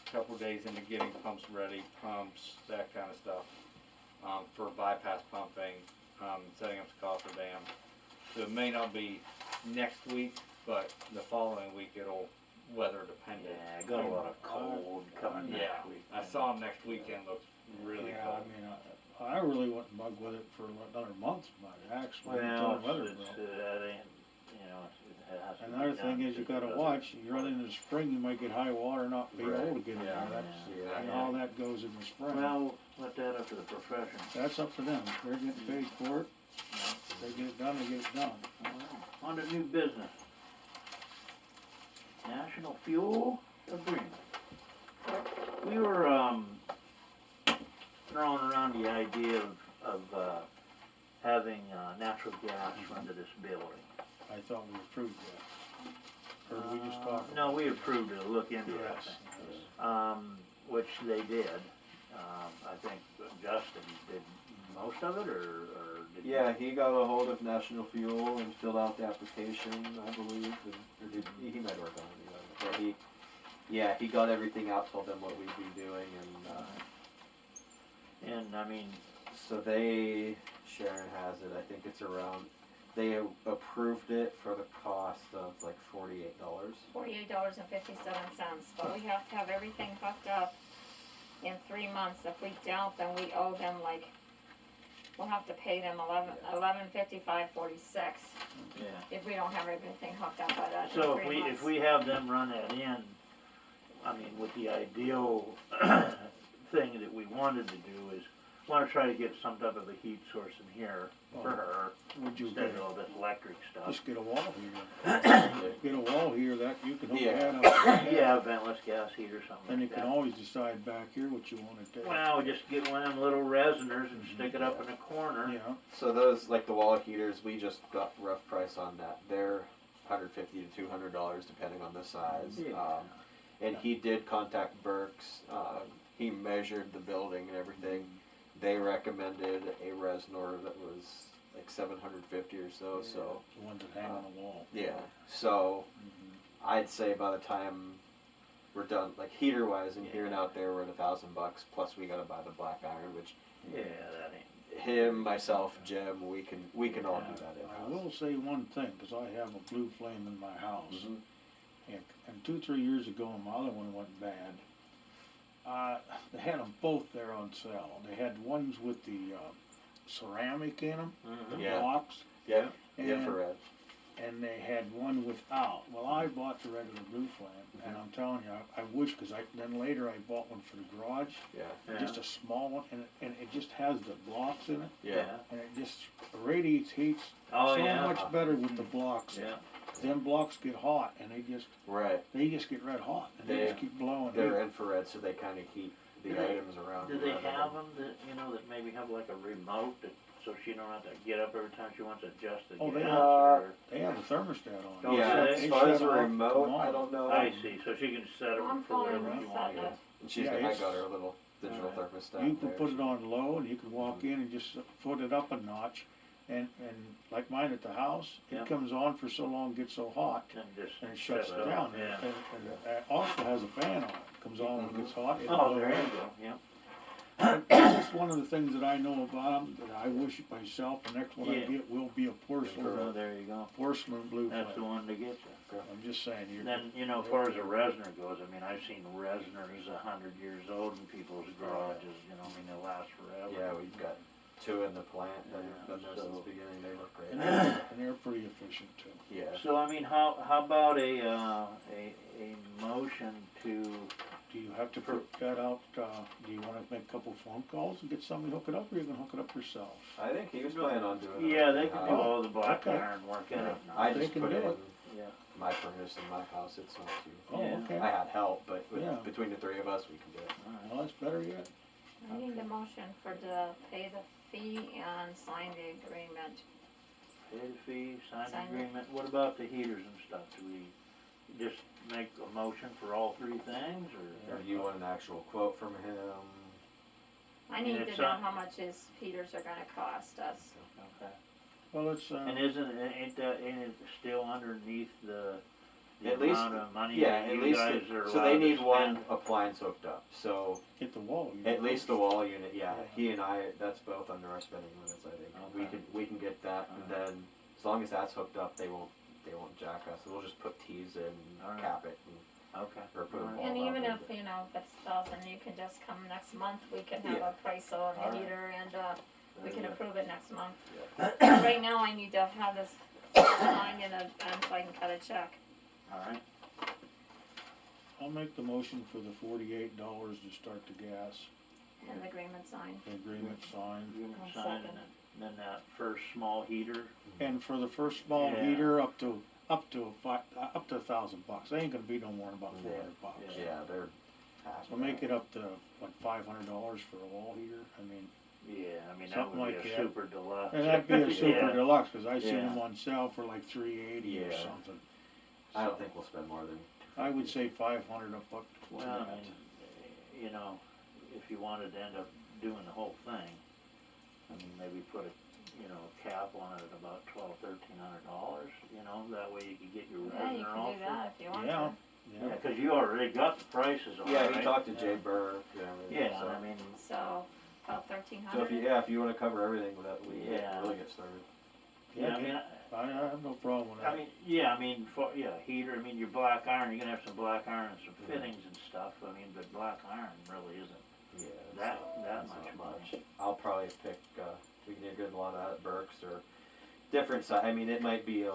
Speaker 6: a couple days into getting pumps ready, pumps, that kind of stuff, for bypass pumping, setting up the cofferdam. So it may not be next week, but the following week it'll weather dependent.
Speaker 1: Yeah, I got a lot of cold coming
Speaker 6: Yeah,
Speaker 1: next week.
Speaker 6: I saw next weekend looks really
Speaker 2: Yeah,
Speaker 6: cold.
Speaker 2: I mean, I really wouldn't bug with it for another month, but actually,
Speaker 1: Well,
Speaker 2: until weather
Speaker 1: it's,
Speaker 2: broke.
Speaker 1: that ain't, you know, it has to be
Speaker 2: Another
Speaker 1: done
Speaker 2: thing is you
Speaker 1: because
Speaker 2: gotta
Speaker 1: it
Speaker 2: watch, you run into the spring, you might get high water, not be
Speaker 5: Right.
Speaker 2: able to get in
Speaker 6: Yeah.
Speaker 2: there, that's,
Speaker 5: Yeah.
Speaker 2: and all that goes in the spring.
Speaker 1: Well, let that up to the professionals.
Speaker 2: That's up to them, they're getting paid for it, if they get it done, they get it done.
Speaker 1: On to new business. National Fuel Agreement. We were, throwing around the idea of having, natural gas run to this building.
Speaker 2: I thought we approved that. Or did we just talk?
Speaker 1: No, we approved it, look into it, I
Speaker 2: Yes,
Speaker 1: think.
Speaker 2: yes.
Speaker 1: Which they did. I think Justin did most of it, or did you?
Speaker 5: Yeah, he got a hold of National Fuel and filled out the application, I believe, or did, he might work on it, but he got everything out, told them what we'd be doing,
Speaker 1: And, I mean,
Speaker 5: so Sharon has it, I think it's around, they approved it for the cost of like $48.
Speaker 3: $48.57, but we have to have everything hooked up in 3 months. If we don't, then we owe them like, we'll have to pay them $11.55.46
Speaker 1: yeah.
Speaker 3: if we don't have everything hooked up by that in
Speaker 1: So
Speaker 3: 3 months.
Speaker 1: if we have them run that in, I mean, with the ideal thing that we wanted to do is, wanna try to get some type of a heat source in here for her,
Speaker 2: Would you
Speaker 1: instead
Speaker 2: get,
Speaker 1: of all this electric stuff.
Speaker 2: just get a wall heater, get a wall here that you can hook
Speaker 5: Yeah.
Speaker 2: that up.
Speaker 1: Yeah, ventless gas heat or something
Speaker 2: And you
Speaker 1: like
Speaker 2: can
Speaker 1: that.
Speaker 2: always decide back here what you wanna do.
Speaker 1: Well, just get one of them little resonors and stick it up in the corner.
Speaker 2: Yeah,
Speaker 5: So those, like the wall heaters, we just got rough price on that, they're $150 to $200 depending on the size.
Speaker 1: Yeah.
Speaker 5: And he did contact Burke's, he measured the building and everything. They recommended a Resnor that was like 750 or so, so,
Speaker 2: the ones that hang on the wall.
Speaker 5: yeah. So,
Speaker 2: Mhm.
Speaker 5: I'd say by the time we're done, like heater wise and here and out there, we're at $1,000 plus we gotta buy the black iron, which
Speaker 1: Yeah, that ain't.
Speaker 5: him, myself, Jim, we can all do that
Speaker 2: I
Speaker 5: in-house.
Speaker 2: will say one thing, cause I have a blue flame in my house,
Speaker 5: Mhm.
Speaker 2: and 2-3 years ago, my other one went bad. They had them both there on sale. They had ones with the ceramic in them, the
Speaker 1: Mhm.
Speaker 5: Yeah.
Speaker 2: blocks,
Speaker 5: Yeah,
Speaker 2: and
Speaker 5: the infrared.
Speaker 2: and they had one without. Well, I bought the regular roof lamp, and I'm telling you, I wish, cause then later I bought one for the garage,
Speaker 5: Yeah.
Speaker 2: just a small one, and it just has the blocks in it,
Speaker 5: Yeah.
Speaker 2: and it just radiates heat
Speaker 1: Oh,
Speaker 2: so
Speaker 1: yeah.
Speaker 2: much better with the blocks.
Speaker 1: Yeah.
Speaker 2: Them blocks get hot, and they
Speaker 5: Right.
Speaker 2: just get red hot, and they just keep blowing
Speaker 5: They're
Speaker 2: heat.
Speaker 5: infrared, so they kind of keep the
Speaker 1: Do they-
Speaker 5: items around.
Speaker 1: Do they
Speaker 5: rather than-
Speaker 1: have them that, you know, that maybe have like a remote that, so she don't have to get up every time she wants to adjust the
Speaker 2: Oh, they
Speaker 1: gas
Speaker 2: have-
Speaker 1: or?
Speaker 2: They have a thermostat on.
Speaker 1: Oh,
Speaker 5: Yeah,
Speaker 1: do they?
Speaker 5: as far as
Speaker 2: shut
Speaker 5: a
Speaker 2: off,
Speaker 5: remote,
Speaker 2: come
Speaker 5: I
Speaker 2: on.
Speaker 5: don't know.
Speaker 1: I see, so she can set
Speaker 3: I'm
Speaker 1: it for whatever
Speaker 3: fine
Speaker 1: she
Speaker 3: with
Speaker 1: wants.
Speaker 3: that.
Speaker 5: And she's
Speaker 2: Yeah,
Speaker 5: got, I
Speaker 2: it's-
Speaker 5: got her little digital
Speaker 1: Alright.
Speaker 5: thermostat.
Speaker 2: You can
Speaker 5: there.
Speaker 2: put it on low, and you can walk in and just put it up a notch, and like mine at the house,
Speaker 1: Yeah.
Speaker 2: it comes on for so long, gets so hot,
Speaker 1: And just
Speaker 2: and it shuts
Speaker 1: shut it
Speaker 2: down.
Speaker 1: off, yeah.
Speaker 2: And it also has a fan on it, comes on when it gets hot. it'll
Speaker 1: Oh,
Speaker 2: blow
Speaker 1: there
Speaker 2: air.
Speaker 1: you go, yeah.
Speaker 2: That's just one of the things that I know about them, that I wish myself, the next one I
Speaker 1: Yeah.
Speaker 2: get will be a porcelain
Speaker 1: Oh, there you go.
Speaker 2: blue
Speaker 1: That's the
Speaker 2: flame.
Speaker 1: one to get you.
Speaker 2: I'm just saying,
Speaker 1: Then, you know, as far as a Resonator goes, I mean, I've seen Resonators 100 years old in people's garages, you know, I mean, they last forever.
Speaker 5: Yeah, we've got 2 in the plant that have been there
Speaker 1: so-
Speaker 5: since the beginning. They look great.
Speaker 2: and they're pretty efficient too.
Speaker 5: Yeah.
Speaker 1: So, I mean, how about a motion to,
Speaker 2: Do you have to put that out, do you wanna make a couple phone calls and get somebody to hook it up, or you can hook it up yourself?
Speaker 5: I think he was planning on doing it.
Speaker 1: yeah, they can do
Speaker 2: Oh,
Speaker 1: all the black
Speaker 2: okay.
Speaker 1: iron work in it.
Speaker 5: I
Speaker 2: They
Speaker 5: just
Speaker 2: can
Speaker 5: put
Speaker 2: do
Speaker 5: in
Speaker 2: it.
Speaker 1: Yeah.
Speaker 5: my furnace in my house. It's not too.
Speaker 2: Oh,
Speaker 1: Yeah.
Speaker 2: okay,
Speaker 5: I had help, but
Speaker 2: Yeah.
Speaker 5: between the 3 of us, we can do it.
Speaker 2: well, that's better yet.
Speaker 3: I need a motion for the pay the fee and sign the agreement.
Speaker 1: Pay the fee, sign the
Speaker 3: Sign it.
Speaker 1: agreement, what about the heaters and stuff, do we just make a motion for all 3 things, or?
Speaker 5: Or you want an actual quote from him?
Speaker 3: I
Speaker 1: And
Speaker 3: need
Speaker 1: it's
Speaker 3: to know
Speaker 1: on-
Speaker 3: how much his heaters are gonna cost us.
Speaker 1: Okay.
Speaker 2: Well, it's,
Speaker 1: And ain't it still underneath the
Speaker 5: At least-
Speaker 1: amount of money
Speaker 5: Yeah,
Speaker 1: that
Speaker 5: at
Speaker 1: you
Speaker 5: least,
Speaker 1: guys are
Speaker 5: so
Speaker 1: allowed
Speaker 5: they
Speaker 1: to
Speaker 5: need one
Speaker 1: spend?
Speaker 5: appliance hooked up, so
Speaker 2: get the wall. you
Speaker 5: at
Speaker 2: know.
Speaker 5: least the wall unit, yeah,
Speaker 2: Yeah.
Speaker 5: he and I, that's both under our spending limits, I think.
Speaker 1: Okay.
Speaker 5: We can get that, and then, as long as that's hooked up, they won't jack us, we'll just put T's in,
Speaker 1: Alright.
Speaker 5: cap it, and,
Speaker 1: Okay.
Speaker 5: or put a
Speaker 1: Alright.
Speaker 5: wall
Speaker 3: And even
Speaker 5: up
Speaker 3: if,
Speaker 5: in.
Speaker 3: you know, if it's 1,000, you can just come next month, we can have
Speaker 5: Yeah.
Speaker 3: a price on the
Speaker 1: Alright.
Speaker 3: heater and, we can approve it next month.
Speaker 5: Yeah.
Speaker 3: Right now, I need to have this signed and so I can cut a check.
Speaker 1: Alright,
Speaker 2: I'll make the motion for the $48 to start the gas,
Speaker 3: And the agreement signed.
Speaker 2: the agreement signed.
Speaker 1: you can
Speaker 3: I'll
Speaker 1: sign
Speaker 3: second.
Speaker 1: it, then that first small heater,
Speaker 2: And for the first small
Speaker 1: Yeah.
Speaker 2: heater, up to $1,000. They ain't gonna be no more than about
Speaker 5: Yeah.
Speaker 2: $400.
Speaker 5: Yeah, they're half.
Speaker 2: So make it up to like $500 for a wall heater. I mean,
Speaker 1: yeah, I mean, that
Speaker 2: Something
Speaker 1: would be
Speaker 2: like
Speaker 1: a
Speaker 2: that.
Speaker 1: super deluxe.
Speaker 2: and that'd be a super
Speaker 1: Yeah.
Speaker 2: deluxe, cause I seen
Speaker 1: Yeah.
Speaker 2: them on sale for like $380 or
Speaker 5: Yeah.
Speaker 2: something.
Speaker 5: I don't think we'll spend more than.
Speaker 2: I would say 500 up to
Speaker 1: Well, I
Speaker 2: that.
Speaker 1: mean, you know, if you wanted to end up doing the whole thing, I mean, maybe put a, you know, a cap on it at about $1,200-$1,300, you know, that way you could get your
Speaker 3: Yeah, you
Speaker 1: Resonator
Speaker 3: can
Speaker 1: off.
Speaker 3: do that if you want
Speaker 2: Yeah.
Speaker 3: to.
Speaker 1: Yeah,
Speaker 2: Yeah,
Speaker 1: 'cause you already got the prices on it,
Speaker 5: Yeah,
Speaker 1: right?
Speaker 5: he talked to Jay Burr, and everything,
Speaker 1: Yeah,
Speaker 5: so.
Speaker 1: I mean,
Speaker 3: So, about
Speaker 5: So
Speaker 3: 1,300.
Speaker 5: if you wanna cover everything with that, we
Speaker 1: Yeah.
Speaker 5: really get started.
Speaker 1: yeah, I mean,
Speaker 2: I have no problem with
Speaker 1: I
Speaker 2: that.
Speaker 1: mean, yeah, I mean, heater, I mean, your black iron, you're gonna have some black iron and some fittings and stuff, I mean, but black iron really isn't
Speaker 5: Yeah.
Speaker 1: that
Speaker 5: That's
Speaker 1: much
Speaker 5: not
Speaker 1: money.
Speaker 5: I'll probably pick, we can get a lot of that at Burke's or different I mean, it might be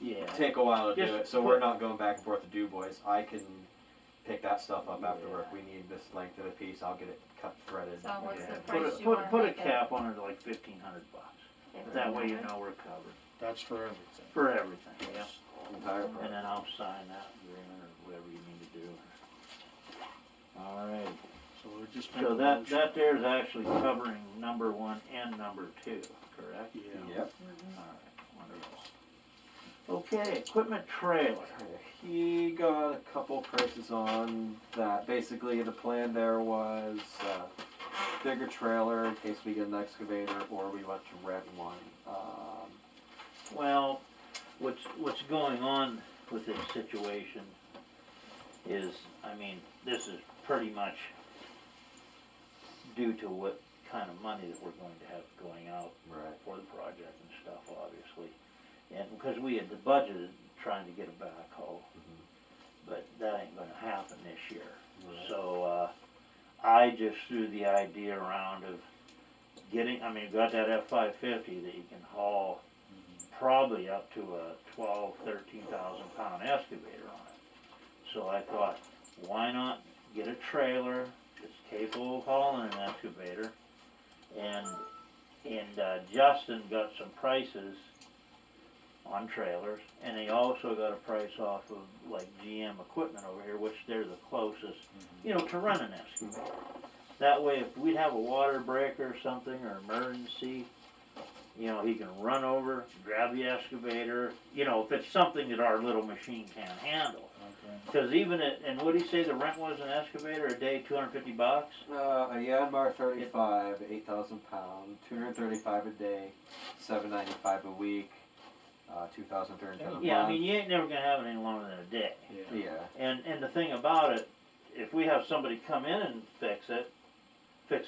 Speaker 1: Yeah,
Speaker 5: take a while to do
Speaker 1: Just
Speaker 5: it, so
Speaker 1: put-
Speaker 5: we're not going back and forth to Du Bois. I can pick that stuff up after
Speaker 1: Yeah.
Speaker 5: work. We need this length of a piece, I'll get it cut threaded.
Speaker 3: So what's
Speaker 1: yeah.
Speaker 3: the
Speaker 1: Put
Speaker 3: price
Speaker 1: a,
Speaker 3: you
Speaker 1: put,
Speaker 3: wanna
Speaker 1: put a
Speaker 3: make it?
Speaker 1: cap on it like $1,500, that way you know we're covered,
Speaker 2: That's for everything.
Speaker 1: for everything, yeah.
Speaker 5: Entire
Speaker 1: And
Speaker 5: project.
Speaker 1: then I'll sign that agreement or whatever you need to do. Alright,
Speaker 2: So we're just
Speaker 1: so
Speaker 2: making a
Speaker 1: that,
Speaker 2: motion.
Speaker 1: that there is actually covering number 1 and number 2, correct?
Speaker 2: Yeah.
Speaker 5: Yep.
Speaker 1: Alright, wonderful. Okay, equipment trailer.
Speaker 5: He got a couple prices on that. Basically, the plan there was bigger trailer in case we get an excavator or we want to rent one.
Speaker 1: Well, what's going on with this situation is, I mean, this is pretty much due to what kind of money that we're going to have going out
Speaker 5: Right.
Speaker 1: for the project and stuff, obviously. And because we had budgeted trying to get a backhoe, but that ain't gonna happen this year.
Speaker 5: Right.
Speaker 1: So, I just threw the idea around of getting, I mean, got that F-550 that you can haul probably up to a 13,000 pound excavator on it. So I thought, why not get a trailer that's capable of hauling an excavator? And Justin got some prices on trailers, and they also got a price off of like GM equipment over here, which they're the closest, to run an excavator. That way, if we'd have a water break or something, or emergency, he can run over, grab the excavator, if it's something that our little machine can't handle. Because even and what did he say the rent was an excavator a day, $250?
Speaker 5: A Yanmar 35, 8,000 pound, 235 a day, $795 a week, 2,310 a month.
Speaker 1: Yeah, I mean, you ain't never gonna have it any longer than a day.
Speaker 5: Yeah.
Speaker 1: And the thing about it, if we have somebody come in and fix a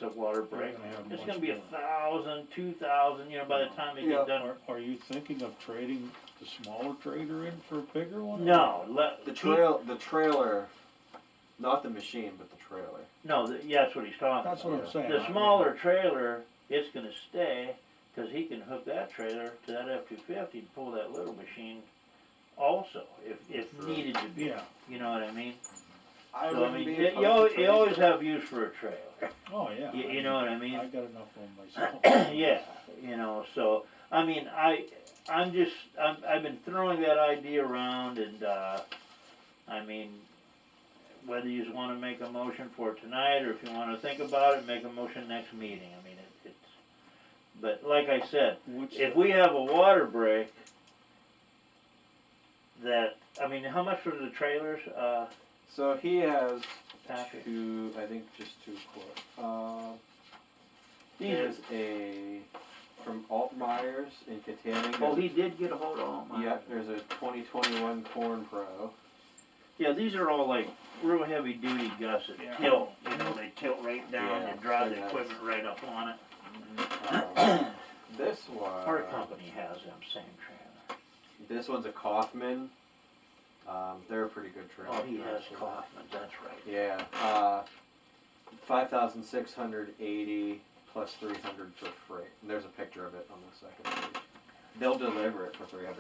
Speaker 1: water break, it's gonna be $1,000, $2,000, by the time they get done.
Speaker 2: Are you thinking of trading the smaller trailer in for a bigger one?
Speaker 1: No,
Speaker 5: The trailer, not the machine, but the trailer.
Speaker 1: No, that's what he's talking about.
Speaker 2: That's what I'm saying.
Speaker 1: The smaller trailer, it's gonna stay, cause he can hook that trailer to that F-250 and pull that little machine also, if needed to be.
Speaker 2: Yeah.
Speaker 1: You know what I mean?
Speaker 5: I
Speaker 1: So,
Speaker 5: wouldn't be
Speaker 1: you
Speaker 5: opposed to
Speaker 1: always
Speaker 5: trading
Speaker 1: have use for a trailer.
Speaker 2: Oh, yeah.
Speaker 1: You know what I mean?
Speaker 2: I got enough of them myself.
Speaker 1: Yeah, so, I mean, I've been throwing that idea around, and, I mean, whether you wanna make a motion for tonight, or if you wanna think about it, make a motion next meeting, I mean, but like I said, if we have a water break, how much were the trailers,
Speaker 5: So he has
Speaker 1: Patrick?
Speaker 5: I think just two quotes.
Speaker 1: These
Speaker 5: There's a, from Altmeyer's in Katanning.
Speaker 1: Oh, he did get a hold of them.
Speaker 5: Yeah, there's a 2021 Corn Pro.
Speaker 1: Yeah, these are all like real heavy duty gusset
Speaker 2: Yeah.
Speaker 1: tilt, they tilt right down
Speaker 5: Yeah,
Speaker 1: and drive the
Speaker 5: they're nice.
Speaker 1: equipment right up on it.
Speaker 5: This one.
Speaker 1: Our company has them same trailer.
Speaker 5: This one's a Kaufman. They're a pretty good trailer.
Speaker 1: Oh, he has
Speaker 5: actually.
Speaker 1: Kaufman, that's right.
Speaker 5: Yeah. 5,680 plus 300 for freight. And there's a picture of it on the second page. They'll deliver it for $300.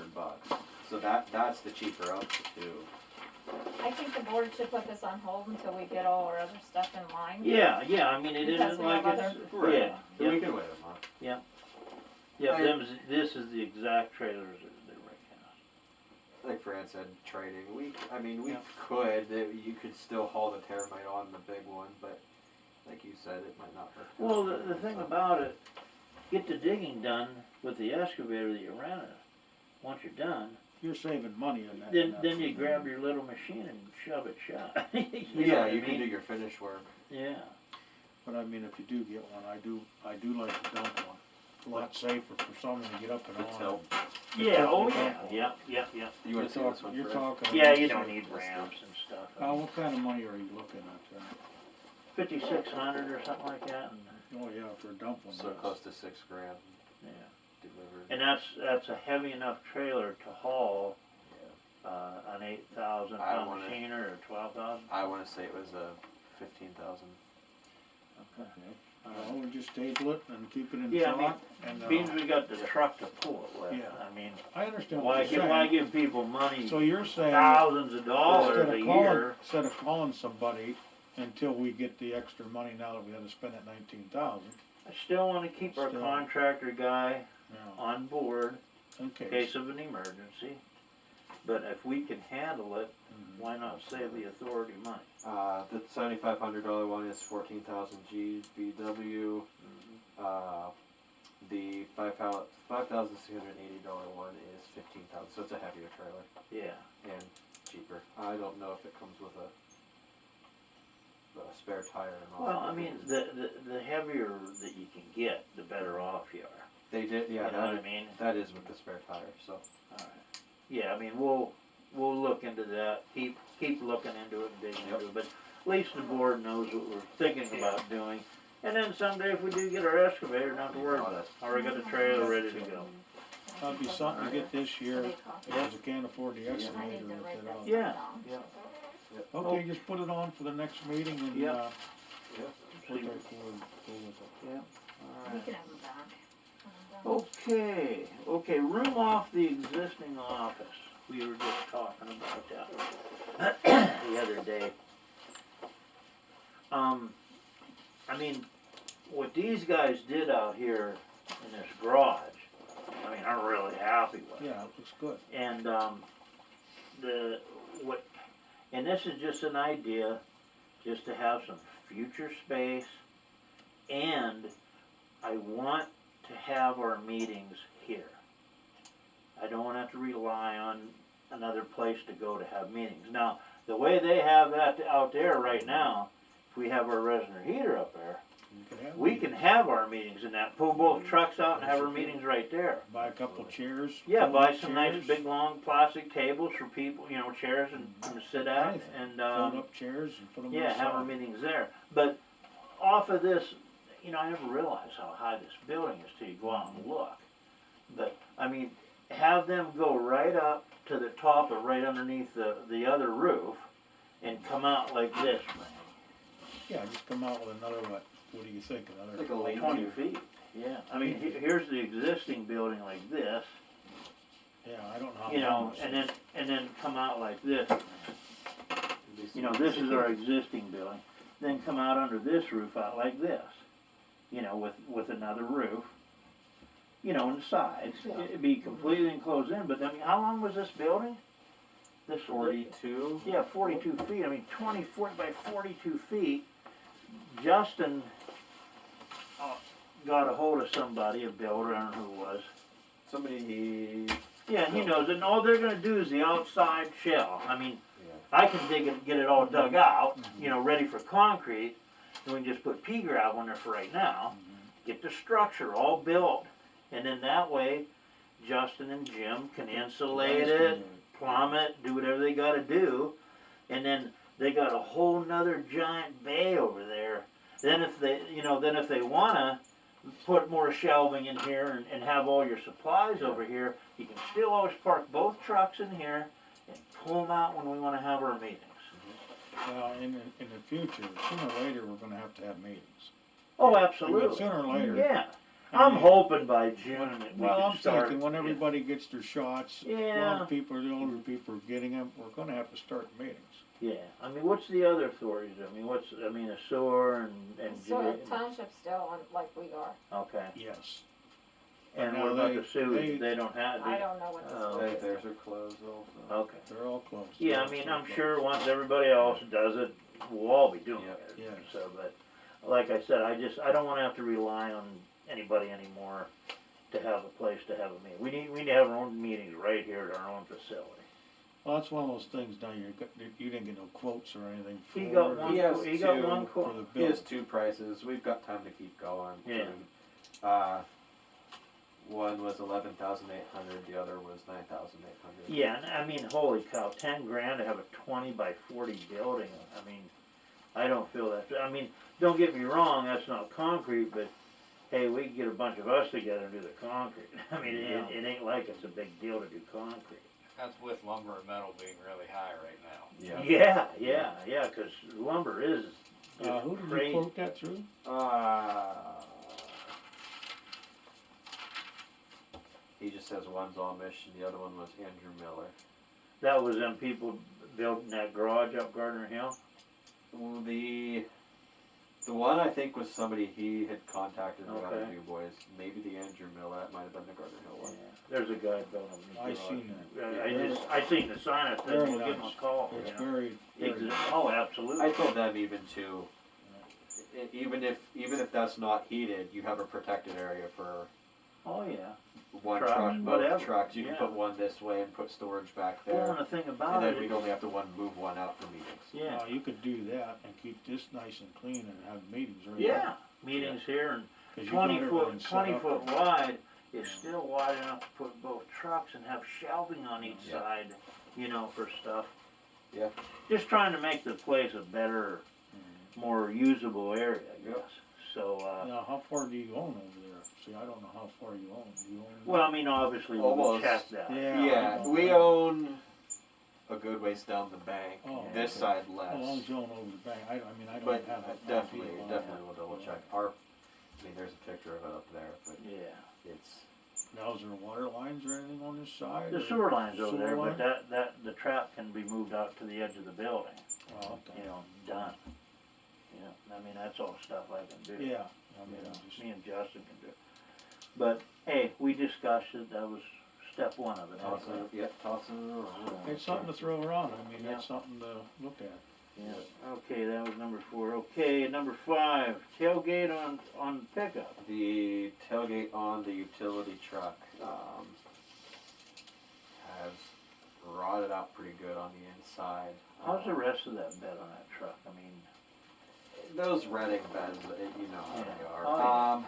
Speaker 5: So that's the cheaper of the two.
Speaker 3: I think the board should put this on hold until we get all our other stuff in line.
Speaker 1: Yeah, I mean, it
Speaker 3: Because
Speaker 1: isn't
Speaker 3: we
Speaker 1: like
Speaker 3: have
Speaker 1: it's,
Speaker 5: Right.
Speaker 1: yeah,
Speaker 5: So we
Speaker 1: yeah,
Speaker 5: can wait a month.
Speaker 1: yeah, this is the exact trailers that they recognize.
Speaker 5: Like Fran said, trading. We
Speaker 1: Yeah.
Speaker 5: could. You could still haul the termite on the big one, but like you said, it might not work.
Speaker 1: Well, the thing about it, get the digging done with the excavator that you rented. Once you're done,
Speaker 2: You're saving money in that.
Speaker 1: then you grab your little machine and shove it shut. You know
Speaker 5: Yeah,
Speaker 1: what I
Speaker 5: you can
Speaker 1: mean?
Speaker 5: do your finish work.
Speaker 1: Yeah.
Speaker 2: But I mean, if you do get one, I do like to dump one. A lot safer for someone to get up and
Speaker 5: The
Speaker 2: on.
Speaker 5: tilt.
Speaker 1: Yeah, oh
Speaker 2: Dump
Speaker 1: yeah,
Speaker 2: one.
Speaker 1: yeah.
Speaker 5: You
Speaker 2: You're
Speaker 5: want to see this
Speaker 2: talking,
Speaker 5: one
Speaker 2: you're
Speaker 5: first?
Speaker 2: talking.
Speaker 1: Yeah, you
Speaker 2: about-
Speaker 1: don't need ramps and stuff.
Speaker 2: What kind of money are you looking at there?
Speaker 1: 5,600 or something like that, and,
Speaker 2: Oh, yeah, for a dump one.
Speaker 5: So
Speaker 2: yes.
Speaker 5: close to $6 grand
Speaker 1: yeah.
Speaker 5: delivered.
Speaker 1: And that's a heavy enough trailer to haul, an 8,000
Speaker 5: I
Speaker 1: pound
Speaker 5: wanna-
Speaker 1: machine or 12,000.
Speaker 5: I want to say it was 15,000.
Speaker 2: Okay. Well, we just table it and keep it in
Speaker 1: Yeah, I mean,
Speaker 2: thought. And,
Speaker 1: Means we got the truck to pull it with,
Speaker 2: Yeah.
Speaker 1: I mean,
Speaker 2: I understand
Speaker 1: why
Speaker 2: what you're
Speaker 1: why
Speaker 2: saying.
Speaker 1: give people money,
Speaker 2: So you're saying,
Speaker 1: thousands of dollars
Speaker 2: instead
Speaker 1: a
Speaker 2: of calling,
Speaker 1: year?
Speaker 2: instead of calling somebody until we get the extra money now that we had to spend that 19,000,
Speaker 1: I still wanna keep our
Speaker 2: Still.
Speaker 1: contractor guy
Speaker 2: yeah,
Speaker 1: on board in
Speaker 2: okay.
Speaker 1: case of an emergency. But if we can handle it,
Speaker 2: Mhm.
Speaker 1: why not save the authority money?
Speaker 5: The $7,500 one is 14,000 GBW. The $5,680 one is 15,000. So it's a heavier trailer
Speaker 1: Yeah.
Speaker 5: and cheaper. I don't know if it comes with a spare tire and all.
Speaker 1: Well, I mean, the heavier that you can get, the better off you are.
Speaker 5: They did, yeah.
Speaker 1: You know what I mean?
Speaker 5: That is with the spare tire. So
Speaker 1: Alright. Yeah, I mean, we'll look into that, keep looking into it and digging into it, but at least the board knows what we're thinking about doing. And then someday if we do get our excavator, not to worry about it, already got the trailer ready to go.
Speaker 2: That'd be something to get this year,
Speaker 3: They cost-
Speaker 2: because you can't afford the
Speaker 3: I need
Speaker 2: excavator
Speaker 3: to
Speaker 2: with
Speaker 3: write
Speaker 2: it
Speaker 3: that
Speaker 2: on.
Speaker 1: Yeah.
Speaker 3: down.
Speaker 1: Yeah.
Speaker 2: Okay, just put it on for the next meeting and,
Speaker 1: Yep.
Speaker 2: look
Speaker 1: See.
Speaker 2: like we'll go with it.
Speaker 1: Yeah,
Speaker 3: We
Speaker 1: alright.
Speaker 3: can have them back.
Speaker 1: Okay. Okay, room off the existing office. We were just talking about that the other day. I mean, what these guys did out here in this garage, I mean, I'm really happy with it.
Speaker 2: Yeah, it looks good.
Speaker 1: And, and this is just an idea, just to have some future space, and I want to have our meetings here. I don't wanna have to rely on another place to go to have meetings. Now, the way they have that out there right now, if we have our Resonator heater up there, we can have our meetings in that, pull both trucks out and have our meetings right there.
Speaker 2: Buy a couple chairs.
Speaker 1: Yeah,
Speaker 2: fold
Speaker 1: buy
Speaker 2: up
Speaker 1: some nice
Speaker 2: chairs,
Speaker 1: big long plastic tables for people, you know, chairs and to sit at,
Speaker 2: Anything.
Speaker 1: and,
Speaker 2: Fold up chairs and put them
Speaker 1: yeah, have our
Speaker 2: inside.
Speaker 1: meetings there. But off of this, you know, I never realized how high this building is till you go out and look. But, I mean, have them go right up to the top or right underneath the other roof and come out like this,
Speaker 2: Yeah, just come out with another, what do you think, another?
Speaker 5: Like a lean-to.
Speaker 1: 20 feet. Yeah, I mean, here's the existing building like this,
Speaker 2: Yeah, I don't know how
Speaker 1: you know,
Speaker 2: long this
Speaker 1: and
Speaker 2: is.
Speaker 1: then come out like this. You know, this is our existing building. Then come out under this roof out like this, you know, with another roof, you know, on the sides.
Speaker 5: Yeah.
Speaker 1: It'd be completely enclosed in, but I mean, how long was this building? This
Speaker 5: 42.
Speaker 1: Yeah, 42 feet. I mean, 20 foot by 42 feet. Justin got a hold of somebody, a builder, I don't know who it was.
Speaker 5: Somebody.
Speaker 1: Yeah, he knows it, and all they're gonna do is the outside shell. I mean,
Speaker 5: Yeah.
Speaker 1: I can dig it, get it all dug out, you know, ready for concrete, and we can just put pea gravel in there for right now, get the structure all built, and then that way, Justin and Jim can insulate it, plumb it, do whatever they gotta do, and then they got a whole nother giant bay over there. Then if they, you know, then if they wanna put more shelving in here and have all your supplies over here, you can still always park both trucks in here and pull them out when we wanna have our meetings.
Speaker 2: Well, in the future, sooner or later, we're gonna have to have meetings.
Speaker 1: Oh,
Speaker 2: I mean,
Speaker 1: absolutely.
Speaker 2: sooner or later.
Speaker 1: Yeah,
Speaker 2: I
Speaker 1: I'm
Speaker 2: mean,
Speaker 1: hoping by June that we
Speaker 2: Well,
Speaker 1: can
Speaker 2: I'm
Speaker 1: start.
Speaker 2: thinking when everybody gets their shots, a lot
Speaker 1: Yeah,
Speaker 2: of people, the older people are getting them, we're gonna have to start meetings.
Speaker 1: yeah, I mean, what's the other authorities, a sewer and.
Speaker 3: So Township still on, like we are.
Speaker 1: Okay,
Speaker 2: Yes.
Speaker 1: and
Speaker 2: Now
Speaker 1: what about
Speaker 2: they-
Speaker 1: the sewage,
Speaker 2: they-
Speaker 1: they don't have,
Speaker 3: I don't know what the
Speaker 1: Oh.
Speaker 3: school
Speaker 5: Hey,
Speaker 3: is.
Speaker 5: theirs are closed also.
Speaker 1: okay.
Speaker 2: They're all closed.
Speaker 1: Yeah, I mean, I'm sure once everybody else does it, we'll all be doing it.
Speaker 2: Yeah.
Speaker 1: So, but, like I said, I don't wanna have to rely on anybody anymore to have a place to have a meeting. We need to have our own meetings right here at our own facility.
Speaker 2: Well, that's one of those things now, you didn't get no quotes or anything for.
Speaker 1: He got one,
Speaker 5: He has
Speaker 1: he got
Speaker 5: two
Speaker 1: one
Speaker 2: For
Speaker 1: quote.
Speaker 2: the
Speaker 5: He has
Speaker 2: bill.
Speaker 5: 2 prices. We've got time to keep going.
Speaker 1: Yeah.
Speaker 5: One was 11,800. The other was 9,800.
Speaker 1: Yeah, and I mean, holy cow, 10 grand to have a 20 by 40 building, I mean, I don't feel that, I mean, don't get me wrong, that's not concrete, but hey, we can get a bunch of us together and do the concrete. I mean,
Speaker 2: Yeah.
Speaker 1: it ain't like it's a big deal to do concrete.
Speaker 6: That's with lumber and metal being really high right now.
Speaker 5: Yeah.
Speaker 1: Yeah, 'cause lumber is just
Speaker 2: Who did you
Speaker 1: crazy.
Speaker 2: quote that through?
Speaker 5: He just says one's Amish and the other one was Andrew Miller.
Speaker 1: That was them people building that garage up Gardner Hill?
Speaker 5: Well, the one I think was somebody he had contacted out of
Speaker 1: Okay.
Speaker 5: Du Bois. Maybe the Andrew Miller. That might have been the Gardner Hill one.
Speaker 1: Yeah, there's a guy building a
Speaker 2: I
Speaker 1: new garage.
Speaker 2: seen that.
Speaker 1: I seen the sign, I said,
Speaker 2: Very
Speaker 1: we'll give him
Speaker 2: nice.
Speaker 1: a call, you
Speaker 2: It's
Speaker 1: know.
Speaker 2: very, very.
Speaker 1: Oh, absolutely.
Speaker 5: I told them even too. Even if that's not heated, you have a protected area for
Speaker 1: Oh, yeah.
Speaker 5: one
Speaker 1: Trucks,
Speaker 5: truck, both
Speaker 1: whatever.
Speaker 5: trucks. You can
Speaker 1: Yeah.
Speaker 5: put one this way and put storage back
Speaker 1: Well,
Speaker 5: there,
Speaker 1: and the thing
Speaker 5: and
Speaker 1: about
Speaker 5: then
Speaker 1: it
Speaker 5: we'd
Speaker 1: is,
Speaker 5: only have to move one out for meetings.
Speaker 1: yeah,
Speaker 2: You could do that and keep this nice and clean and have meetings right
Speaker 1: yeah, meetings here and
Speaker 2: 'Cause you got
Speaker 1: 20
Speaker 2: everything
Speaker 1: foot,
Speaker 2: set
Speaker 1: 20
Speaker 2: up
Speaker 1: foot
Speaker 2: and-
Speaker 1: wide is still wide enough to put both trucks and have shelving on each
Speaker 5: Yeah.
Speaker 1: side, you know, for stuff.
Speaker 5: Yeah.
Speaker 1: Just trying to make the place a better, more usable area, I
Speaker 5: Yep.
Speaker 1: guess. So,
Speaker 2: Now, how far do you own over there? See, I don't know how far you own. Do you own?
Speaker 1: well, I mean, obviously, we'll
Speaker 5: Almost.
Speaker 1: check that.
Speaker 2: Yeah.
Speaker 5: Yeah,
Speaker 2: I
Speaker 5: we
Speaker 2: don't-
Speaker 5: own a good ways down the bank.
Speaker 2: Oh,
Speaker 5: This
Speaker 2: okay.
Speaker 5: side
Speaker 2: How long
Speaker 5: less.
Speaker 2: you own over the bank? I mean, I
Speaker 5: But
Speaker 2: don't have a.
Speaker 5: definitely
Speaker 2: idea on
Speaker 5: we'll
Speaker 2: that.
Speaker 5: double check. I mean, there's a picture of it up there, but
Speaker 1: Yeah.
Speaker 5: it's
Speaker 2: Now, is there water lines or anything on this side?
Speaker 1: The
Speaker 2: or
Speaker 1: sewer line's over
Speaker 2: sewer
Speaker 1: there,
Speaker 2: line?
Speaker 1: but the trap can be moved out to the edge of the building,
Speaker 2: Oh,
Speaker 1: you
Speaker 2: okay.
Speaker 1: know, done. Yeah, I mean, that's all stuff I can do.
Speaker 2: Yeah, I
Speaker 1: You
Speaker 2: mean,
Speaker 1: know,
Speaker 2: just,
Speaker 1: me and Justin can do. But, hey, we discussed it, that was step one of it.
Speaker 5: Tossing it, yep, tossing it around.
Speaker 2: it's something to throw around, I mean,
Speaker 1: Yeah.
Speaker 2: that's something to look at.
Speaker 1: Yeah, okay, that was number 4. Okay, number 5, tailgate on pickup.
Speaker 5: The tailgate on the utility truck, has rotted out pretty good on the inside.
Speaker 1: How's the rest of that bed on that truck? I mean,
Speaker 5: Those Reading beds, you know how they
Speaker 1: Yeah.
Speaker 5: are.
Speaker 1: Oh,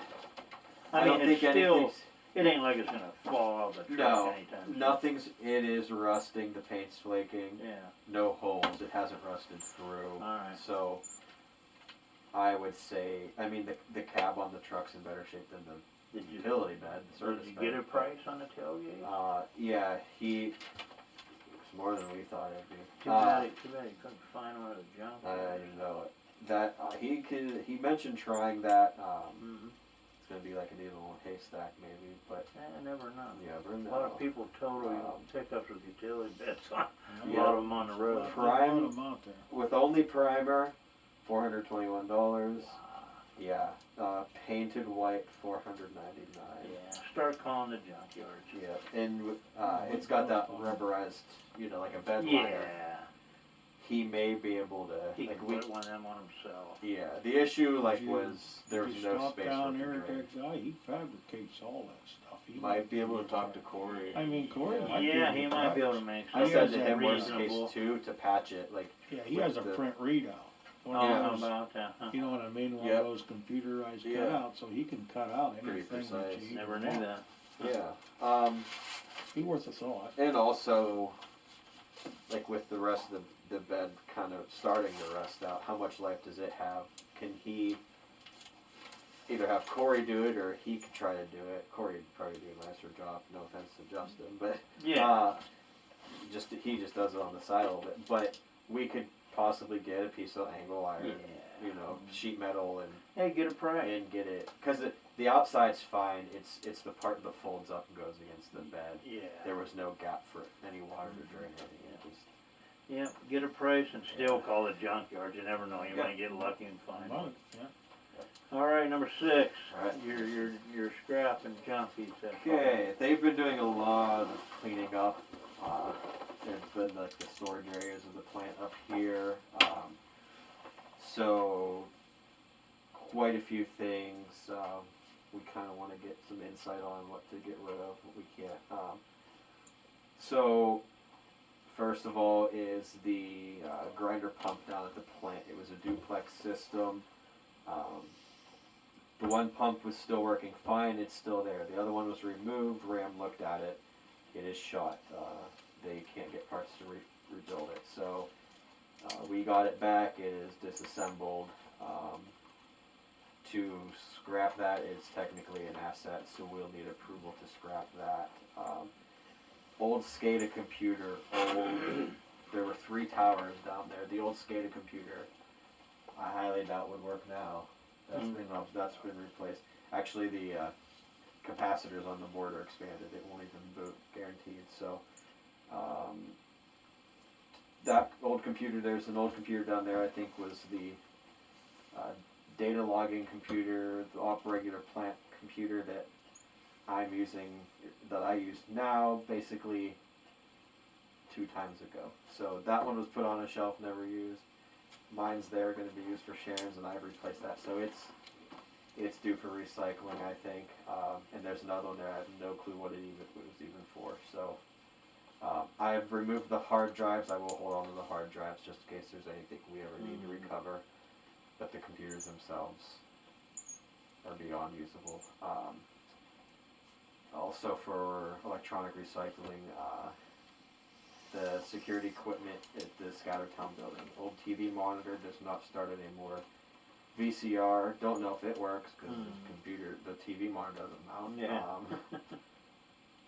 Speaker 1: yeah. I
Speaker 5: don't
Speaker 1: mean, it's
Speaker 5: think
Speaker 1: still,
Speaker 5: anything's,
Speaker 1: it ain't like it's gonna fall out of the truck
Speaker 5: no,
Speaker 1: anytime soon.
Speaker 5: nothing's, it is rusting, the paint's flaking,
Speaker 1: Yeah,
Speaker 5: no holes, it hasn't rusted through.
Speaker 1: alright.
Speaker 5: So, I would say, I mean, the cab on the truck's in better shape than the
Speaker 1: Did you,
Speaker 5: utility bed, the service
Speaker 1: did you
Speaker 5: bed.
Speaker 1: get a price on the tailgate?
Speaker 5: Yeah, it was more than we thought it'd be.
Speaker 1: Too bad you couldn't find one at a junk.
Speaker 5: I know it. That, he mentioned trying that,
Speaker 1: Mm-hmm.
Speaker 5: it's gonna be like a needle in a haystack maybe, but
Speaker 1: I never know.
Speaker 5: you never
Speaker 1: A
Speaker 5: know.
Speaker 1: lot of people totally pickups with utility beds on, a
Speaker 5: Yeah.
Speaker 1: lot of them on the road.
Speaker 5: Prime-
Speaker 2: A lot of them out there.
Speaker 5: With only primer, $421. Yeah, painted white, $499.
Speaker 1: Yeah, start calling the junkyards.
Speaker 5: Yeah, and it's got that rubberized, like a bed liner.
Speaker 1: Yeah,
Speaker 5: He may be able to,
Speaker 1: he
Speaker 5: like
Speaker 1: can
Speaker 5: we,
Speaker 1: put one of them on himself.
Speaker 5: yeah. The issue
Speaker 2: Did you-
Speaker 5: was there was
Speaker 2: You
Speaker 5: no
Speaker 2: stop
Speaker 5: space for
Speaker 2: down
Speaker 5: it
Speaker 2: there
Speaker 5: to
Speaker 2: at
Speaker 5: drain.
Speaker 2: that guy, he fabricates all that stuff. He
Speaker 5: Might be able to talk to Corey.
Speaker 2: I mean, Corey might be
Speaker 1: Yeah,
Speaker 2: able
Speaker 1: he
Speaker 2: to
Speaker 1: might be able
Speaker 2: price.
Speaker 1: to make
Speaker 5: I
Speaker 1: something
Speaker 5: said to
Speaker 2: has
Speaker 5: him,
Speaker 2: a
Speaker 5: worst
Speaker 1: reasonable.
Speaker 5: case too, to patch it, like,
Speaker 2: Yeah, he has a
Speaker 5: with the-
Speaker 2: print readout. One
Speaker 1: Oh,
Speaker 2: of
Speaker 1: how
Speaker 2: those,
Speaker 1: about that, huh?
Speaker 2: you know what I mean, one
Speaker 5: Yep.
Speaker 2: of those computerized
Speaker 5: Yeah.
Speaker 2: cutouts, so he can cut out
Speaker 5: Pretty
Speaker 2: anything that
Speaker 5: precise.
Speaker 2: you even
Speaker 1: Never knew
Speaker 2: want.
Speaker 1: that.
Speaker 5: yeah.
Speaker 2: Be worth a thought.
Speaker 5: And also, like with the rest of the bed kind of starting to rust out, how much life does it have? Can he either have Corey do it or he could try to do it? Corey would probably do a nicer job, no offense to Justin, but
Speaker 1: Yeah,
Speaker 5: he just does it on the side a little bit. But we could possibly get a piece of angle iron,
Speaker 1: Yeah.
Speaker 5: sheet metal and
Speaker 1: hey, get a price.
Speaker 5: get it, because the outside's fine, it's the part that folds up and goes against the bed.
Speaker 1: Yeah.
Speaker 5: There was no gap for any water to drain or anything. It just,
Speaker 1: Yeah, get a price and still call it junkyard, you never know, you
Speaker 5: Yeah.
Speaker 1: might get lucky and find
Speaker 2: Well,
Speaker 1: one.
Speaker 2: yeah.
Speaker 1: Alright, number 6,
Speaker 5: Alright.
Speaker 1: your scrap and junk, he said.
Speaker 5: okay, they've been doing a lot of cleaning up. There's been like the storage areas of the plant up here. So quite a few things. We kind of want to get some insight on what to get rid of, what we can't. So first of all is the grinder pump down at the plant. It was a duplex system. The one pump was still working fine, it's still there. The other one was removed, Ram looked at it, it is shot. They can't get parts to rebuild it. So we got it back, it is disassembled. To scrap that is technically an asset, so we'll need approval to scrap that. Old SCADA computer, there were 3 towers down there. The old SCADA computer, I highly doubt would work now. That's been replaced. Actually, the capacitors on the board are expanded. It won't even boot, guaranteed. So that old computer, there's an old computer down there. I think was the data logging computer, the regular plant computer that I'm using, that I use now, basically 2 times ago. So that one was put on a shelf, never used. Mine's there, going to be used for Sharon's, and I've replaced that. So it's due for recycling, I think. And there's another one there. I have no clue what it was even for. So I've removed the hard drives. I will hold on to the hard drives just in case there's anything we ever need to recover. But the computers themselves are beyond usable. Also for electronic recycling, the security equipment at the Scattertown building. Old TV monitor does not start anymore. VCR, don't know if it works because the TV monitor doesn't mount.
Speaker 1: Yeah.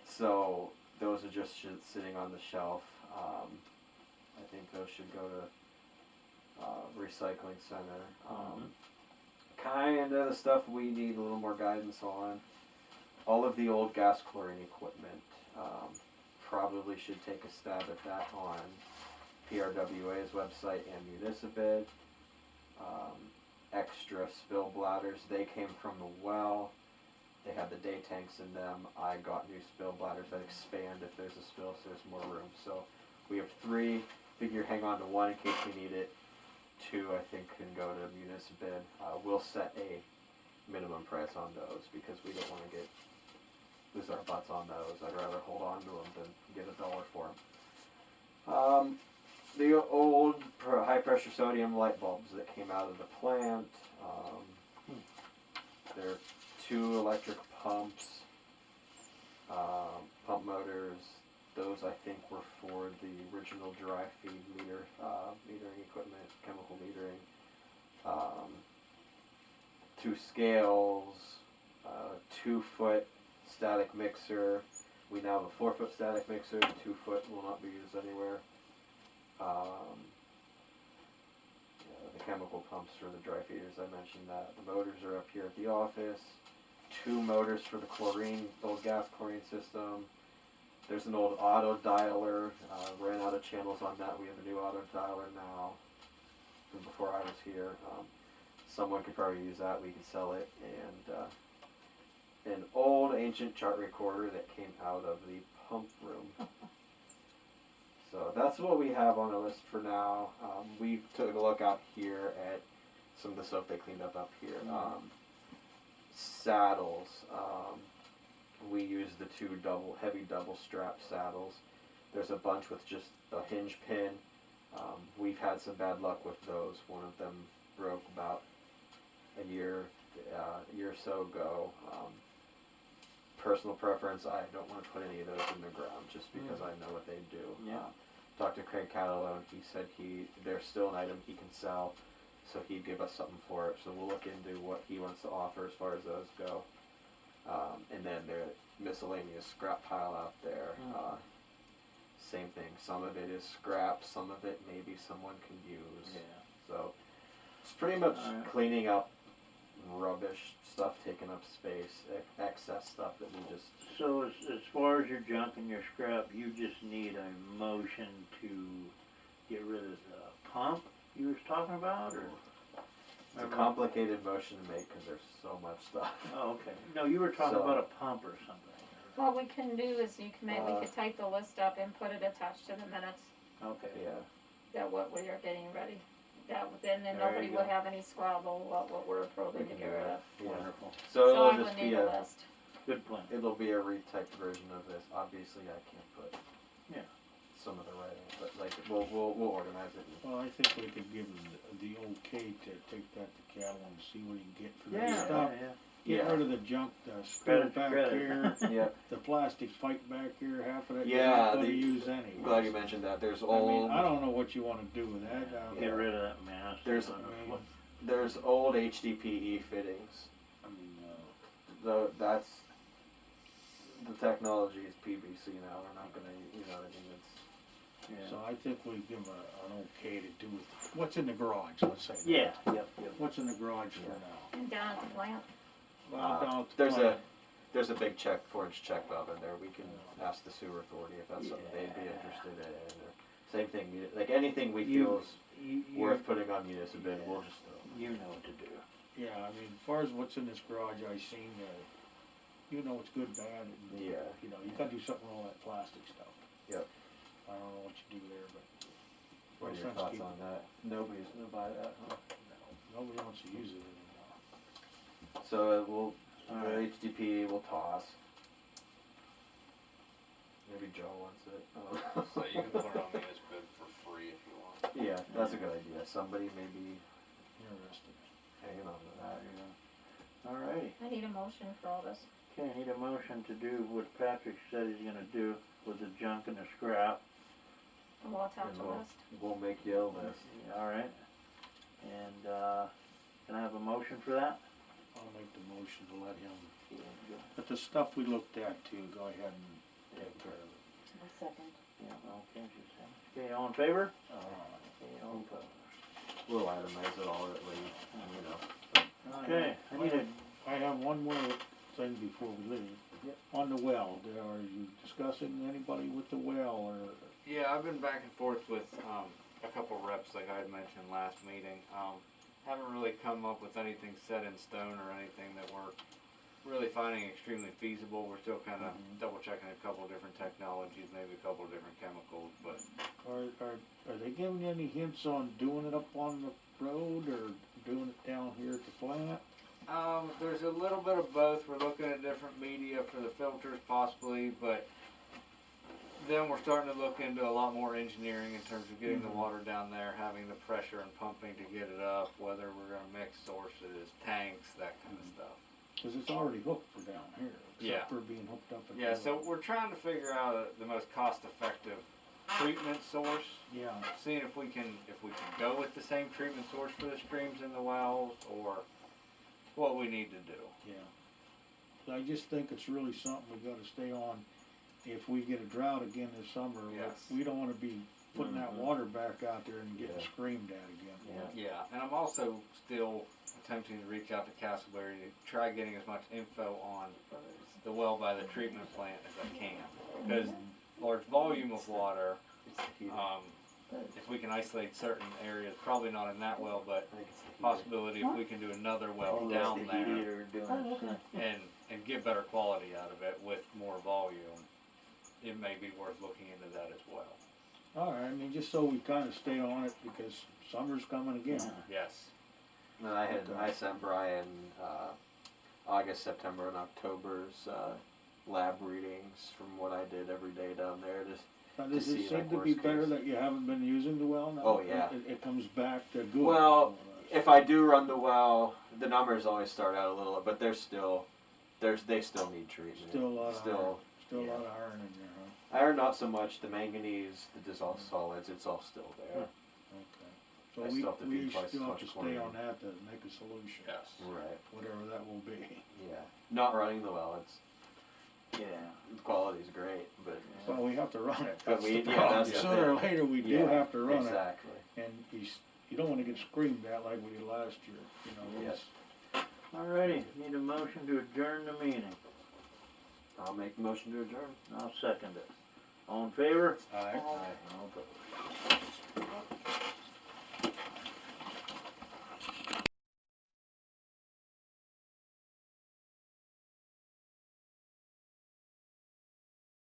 Speaker 5: So those are just sitting on the shelf. I think those should go to recycling center. Kind of the stuff we need a little more guidance on. all of the old gas chlorine equipment, probably should take a stab at that on PRWA's website and Municipid. Extra spill bladders, they came from the well. They had the day tanks in them. I got new spill bladders that expand if there's a spill, so there's more room. So we have 3. Figure hang on to 1 in case we need it. 2, I think, can go to Municipid. We'll set a minimum price on those because we don't want to lose our butts on those. I'd rather hold on to them than get $1 for them. The old high pressure sodium light bulbs that came out of the plant. There are 2 electric pumps, pump motors. Those I think were for the original dry feed metering equipment, chemical metering. 2 scales, 2-foot static mixer. We now have a 4-foot static mixer. The 2-foot will not be used anywhere. The chemical pumps for the dry feeders, I mentioned that. The motors are up here at the office. 2 motors for the chlorine, old gas chlorine system. There's an old auto dialer. Ran out of channels on that. We have a new auto dialer now from before I was here. Someone could probably use that. We could sell it. And an old ancient chart recorder that came out of the pump room. So that's what we have on the list for now. We took a look out here at some of the stuff they cleaned up here. Saddles. We use the 2 heavy double strap saddles. There's a bunch with just a hinge pin. We've had some bad luck with those. One of them broke about a year or so ago. Personal preference, I don't want to put any of those in the ground just because I know what they do.
Speaker 1: Yeah.
Speaker 5: Talked to Craig Catalone, he said they're still an item he can sell, so he'd give us something for it. So we'll look into what he wants to offer as far as those go. And then the miscellaneous scrap pile out there. Same thing, some of it is scrap, some of it maybe someone can use.
Speaker 1: Yeah.
Speaker 5: So it's pretty much
Speaker 1: Alright.
Speaker 5: cleaning up rubbish, stuff taking up space, excess stuff that we just...
Speaker 1: So as far as your junk and your scrap, you just need a motion to get rid of the pump you was talking about, or?
Speaker 5: It's a complicated motion to make because there's so much stuff.
Speaker 1: Oh, okay. No, you were talking
Speaker 5: So-
Speaker 1: about a pump or something.
Speaker 3: What we can do is we could type the list up and put it attached to the minutes,
Speaker 1: Okay.
Speaker 5: Yeah.
Speaker 3: that what we are getting ready. Then
Speaker 1: There
Speaker 3: nobody
Speaker 1: you
Speaker 3: would
Speaker 1: go.
Speaker 3: have any squabble what we're approving to get rid of.
Speaker 5: Yeah.
Speaker 1: Wonderful.
Speaker 5: So
Speaker 3: So
Speaker 5: it'll
Speaker 3: I
Speaker 5: just
Speaker 3: would
Speaker 5: be
Speaker 3: need a list.
Speaker 1: Good plan.
Speaker 5: it'll be a retyped version of this. Obviously, I can't put
Speaker 1: Yeah.
Speaker 5: some of the writing, but like we'll organize it.
Speaker 2: Well, I think we could give him the okay to take that to Cal and see what he can get for
Speaker 1: Yeah,
Speaker 2: this stuff.
Speaker 1: yeah,
Speaker 2: Get
Speaker 5: Yeah.
Speaker 2: rid of the junk, the
Speaker 1: Credit
Speaker 2: screw
Speaker 1: to
Speaker 2: back
Speaker 1: credit.
Speaker 2: here,
Speaker 5: Yeah.
Speaker 2: the plastic pipe back here, half of that you're
Speaker 5: Yeah,
Speaker 2: not gonna
Speaker 5: the-
Speaker 2: use anyway.
Speaker 5: I'm glad you mentioned that. There's
Speaker 2: I mean,
Speaker 5: old
Speaker 2: I don't know what you wanna do with that.
Speaker 1: Get rid of that mess.
Speaker 5: There's-
Speaker 1: I don't know what-
Speaker 5: there's old HDPE fittings.
Speaker 2: I mean,
Speaker 5: Though that's the technology is PVC now. We're not gonna, you know what I mean? It's
Speaker 1: yeah.
Speaker 2: so I think we give him an okay to do with, what's in the garage, let's say.
Speaker 1: Yeah, yep.
Speaker 2: What's in the garage for now?
Speaker 3: And down at the plant.
Speaker 2: Well, down at the
Speaker 5: there's
Speaker 2: plant.
Speaker 5: there's a big 4-inch check valve in there. We can ask the sewer authority if that's something they'd be
Speaker 1: Yeah.
Speaker 5: interested in. Or same thing, like anything we
Speaker 1: You-
Speaker 5: feel is
Speaker 1: You
Speaker 5: worth putting on municipal, we'll just
Speaker 1: you know what to do.
Speaker 2: Yeah, I mean, as far as what's in this garage, I seen, you know, it's good, bad, and,
Speaker 5: Yeah.
Speaker 2: you know, you gotta do something with all that plastic stuff.
Speaker 5: Yep.
Speaker 2: I don't know what you do there, but.
Speaker 5: What are
Speaker 2: no
Speaker 5: your
Speaker 2: sense
Speaker 5: thoughts
Speaker 2: keeping-
Speaker 5: on that? Nobody's gonna buy that, huh?
Speaker 2: No, nobody wants to use it anymore.
Speaker 5: So we'll
Speaker 1: All
Speaker 5: the
Speaker 1: right.
Speaker 5: HDPE we'll toss. Maybe Joe wants it.
Speaker 7: So you can put it on municipal for free if you want.
Speaker 5: Yeah, that's a good idea. Somebody may be
Speaker 2: Interesting.
Speaker 5: hanging on to that.
Speaker 1: All righty.
Speaker 3: I need a motion for all this.
Speaker 1: Okay, I need a motion to do what Patrick said he's gonna do with the junk and the scrap.
Speaker 3: And we'll attach
Speaker 5: And
Speaker 3: a list.
Speaker 5: we'll make you a list.
Speaker 1: All right. And, can I have a motion for that?
Speaker 2: I'll make the motion to let him, but the stuff we looked at too, go ahead and take care of it.
Speaker 4: A second.
Speaker 1: Yeah, okay, she said. Okay, all in favor?
Speaker 2: Alright.
Speaker 1: Okay, all opposed.
Speaker 5: We'll itemize it all at least, you know.
Speaker 1: Okay, I need a,
Speaker 2: I have one more thing before we leave.
Speaker 1: On the well, are you discussing anybody with the well, or?
Speaker 6: Yeah, I've been back and forth with a couple reps, like I had mentioned last meeting. Haven't really come up with anything set in stone or anything that we're really finding extremely feasible. We're still kind of double checking a couple of different technologies, maybe a couple of different chemicals, but
Speaker 1: Are they giving you any hints on doing it up on the road or doing it down here at the plant?
Speaker 6: there's a little bit of both. We're looking at different media for the filters possibly, but then we're starting to look into a lot more engineering in terms of getting the water down there, having the pressure and pumping to get it up, whether we're gonna mix sources, tanks, that kind of stuff.
Speaker 1: Cause it's already hooked for down here,
Speaker 6: Yeah.
Speaker 1: except for being hooked up at the
Speaker 6: Yeah, so
Speaker 1: well.
Speaker 6: we're trying to figure out the most cost-effective treatment source,
Speaker 1: Yeah,
Speaker 6: seeing if we can go with the same treatment source for the streams and the wells, or what we need to do.
Speaker 1: yeah. I just think it's really something we gotta stay on. If we get a drought again this summer,
Speaker 6: Yes.
Speaker 1: we don't wanna be putting that water back out there and getting
Speaker 5: Yeah.
Speaker 1: screamed at again.
Speaker 6: Yeah, and I'm also still attempting to reach out to Castleberry to try getting as much info on the well by the treatment plant as I can. Because large volume of water,
Speaker 5: It's the heater.
Speaker 6: if we can isolate certain areas, probably not in that well, but
Speaker 5: I think it's the heater.
Speaker 6: possibility if we can do another well
Speaker 1: Oh,
Speaker 6: down
Speaker 1: the
Speaker 6: there
Speaker 1: heater doing
Speaker 4: Oh,
Speaker 1: its
Speaker 4: okay.
Speaker 1: thing.
Speaker 6: and get better quality out of it with more volume, it may be worth looking into that as well.
Speaker 1: Alright, I mean, just so we kinda stay on it, because summer's coming again.
Speaker 6: Yes.
Speaker 5: And I sent Brian August, September, and October's lab readings from what I did every day down there. Just
Speaker 1: Now, does
Speaker 5: see,
Speaker 1: it seem
Speaker 5: like,
Speaker 1: to be
Speaker 5: worst
Speaker 1: better
Speaker 5: case.
Speaker 1: that you haven't been using the well now?
Speaker 5: Oh, yeah.
Speaker 1: It comes back to good.
Speaker 5: Well,
Speaker 1: more or less.
Speaker 5: if I do run the well, the numbers always start out a little, but they still need treatment.
Speaker 1: Still a lot of
Speaker 5: Still,
Speaker 1: iron, still a
Speaker 5: yeah.
Speaker 1: lot of iron in there, huh?
Speaker 5: iron not so much. The manganese, the dissolved solids, it's all still there.
Speaker 1: Okay. So
Speaker 5: I
Speaker 1: we,
Speaker 5: still have to
Speaker 1: we
Speaker 5: feed twice
Speaker 1: still
Speaker 5: as
Speaker 1: have
Speaker 5: much
Speaker 1: to stay
Speaker 5: chlorine.
Speaker 1: on that to make a solution.
Speaker 6: Yes.
Speaker 5: Right.
Speaker 1: Whatever that will be.
Speaker 5: Yeah. Not running the well.
Speaker 1: Yeah.
Speaker 5: The quality's great, but
Speaker 1: Well, we have to run it.
Speaker 5: But
Speaker 1: That's
Speaker 5: we-
Speaker 1: the
Speaker 5: yeah,
Speaker 1: problem.
Speaker 5: that's the
Speaker 1: Sooner or
Speaker 5: thing.
Speaker 1: later, we do
Speaker 5: yeah,
Speaker 1: have to run
Speaker 5: exactly.
Speaker 1: it. And you don't wanna get screamed at like we did last year, you know.
Speaker 5: Yes.
Speaker 1: Alrighty, need a motion to adjourn the meeting.
Speaker 5: I'll make the motion to adjourn.
Speaker 1: I'll second it. All in favor?
Speaker 5: Aye.
Speaker 1: All opposed.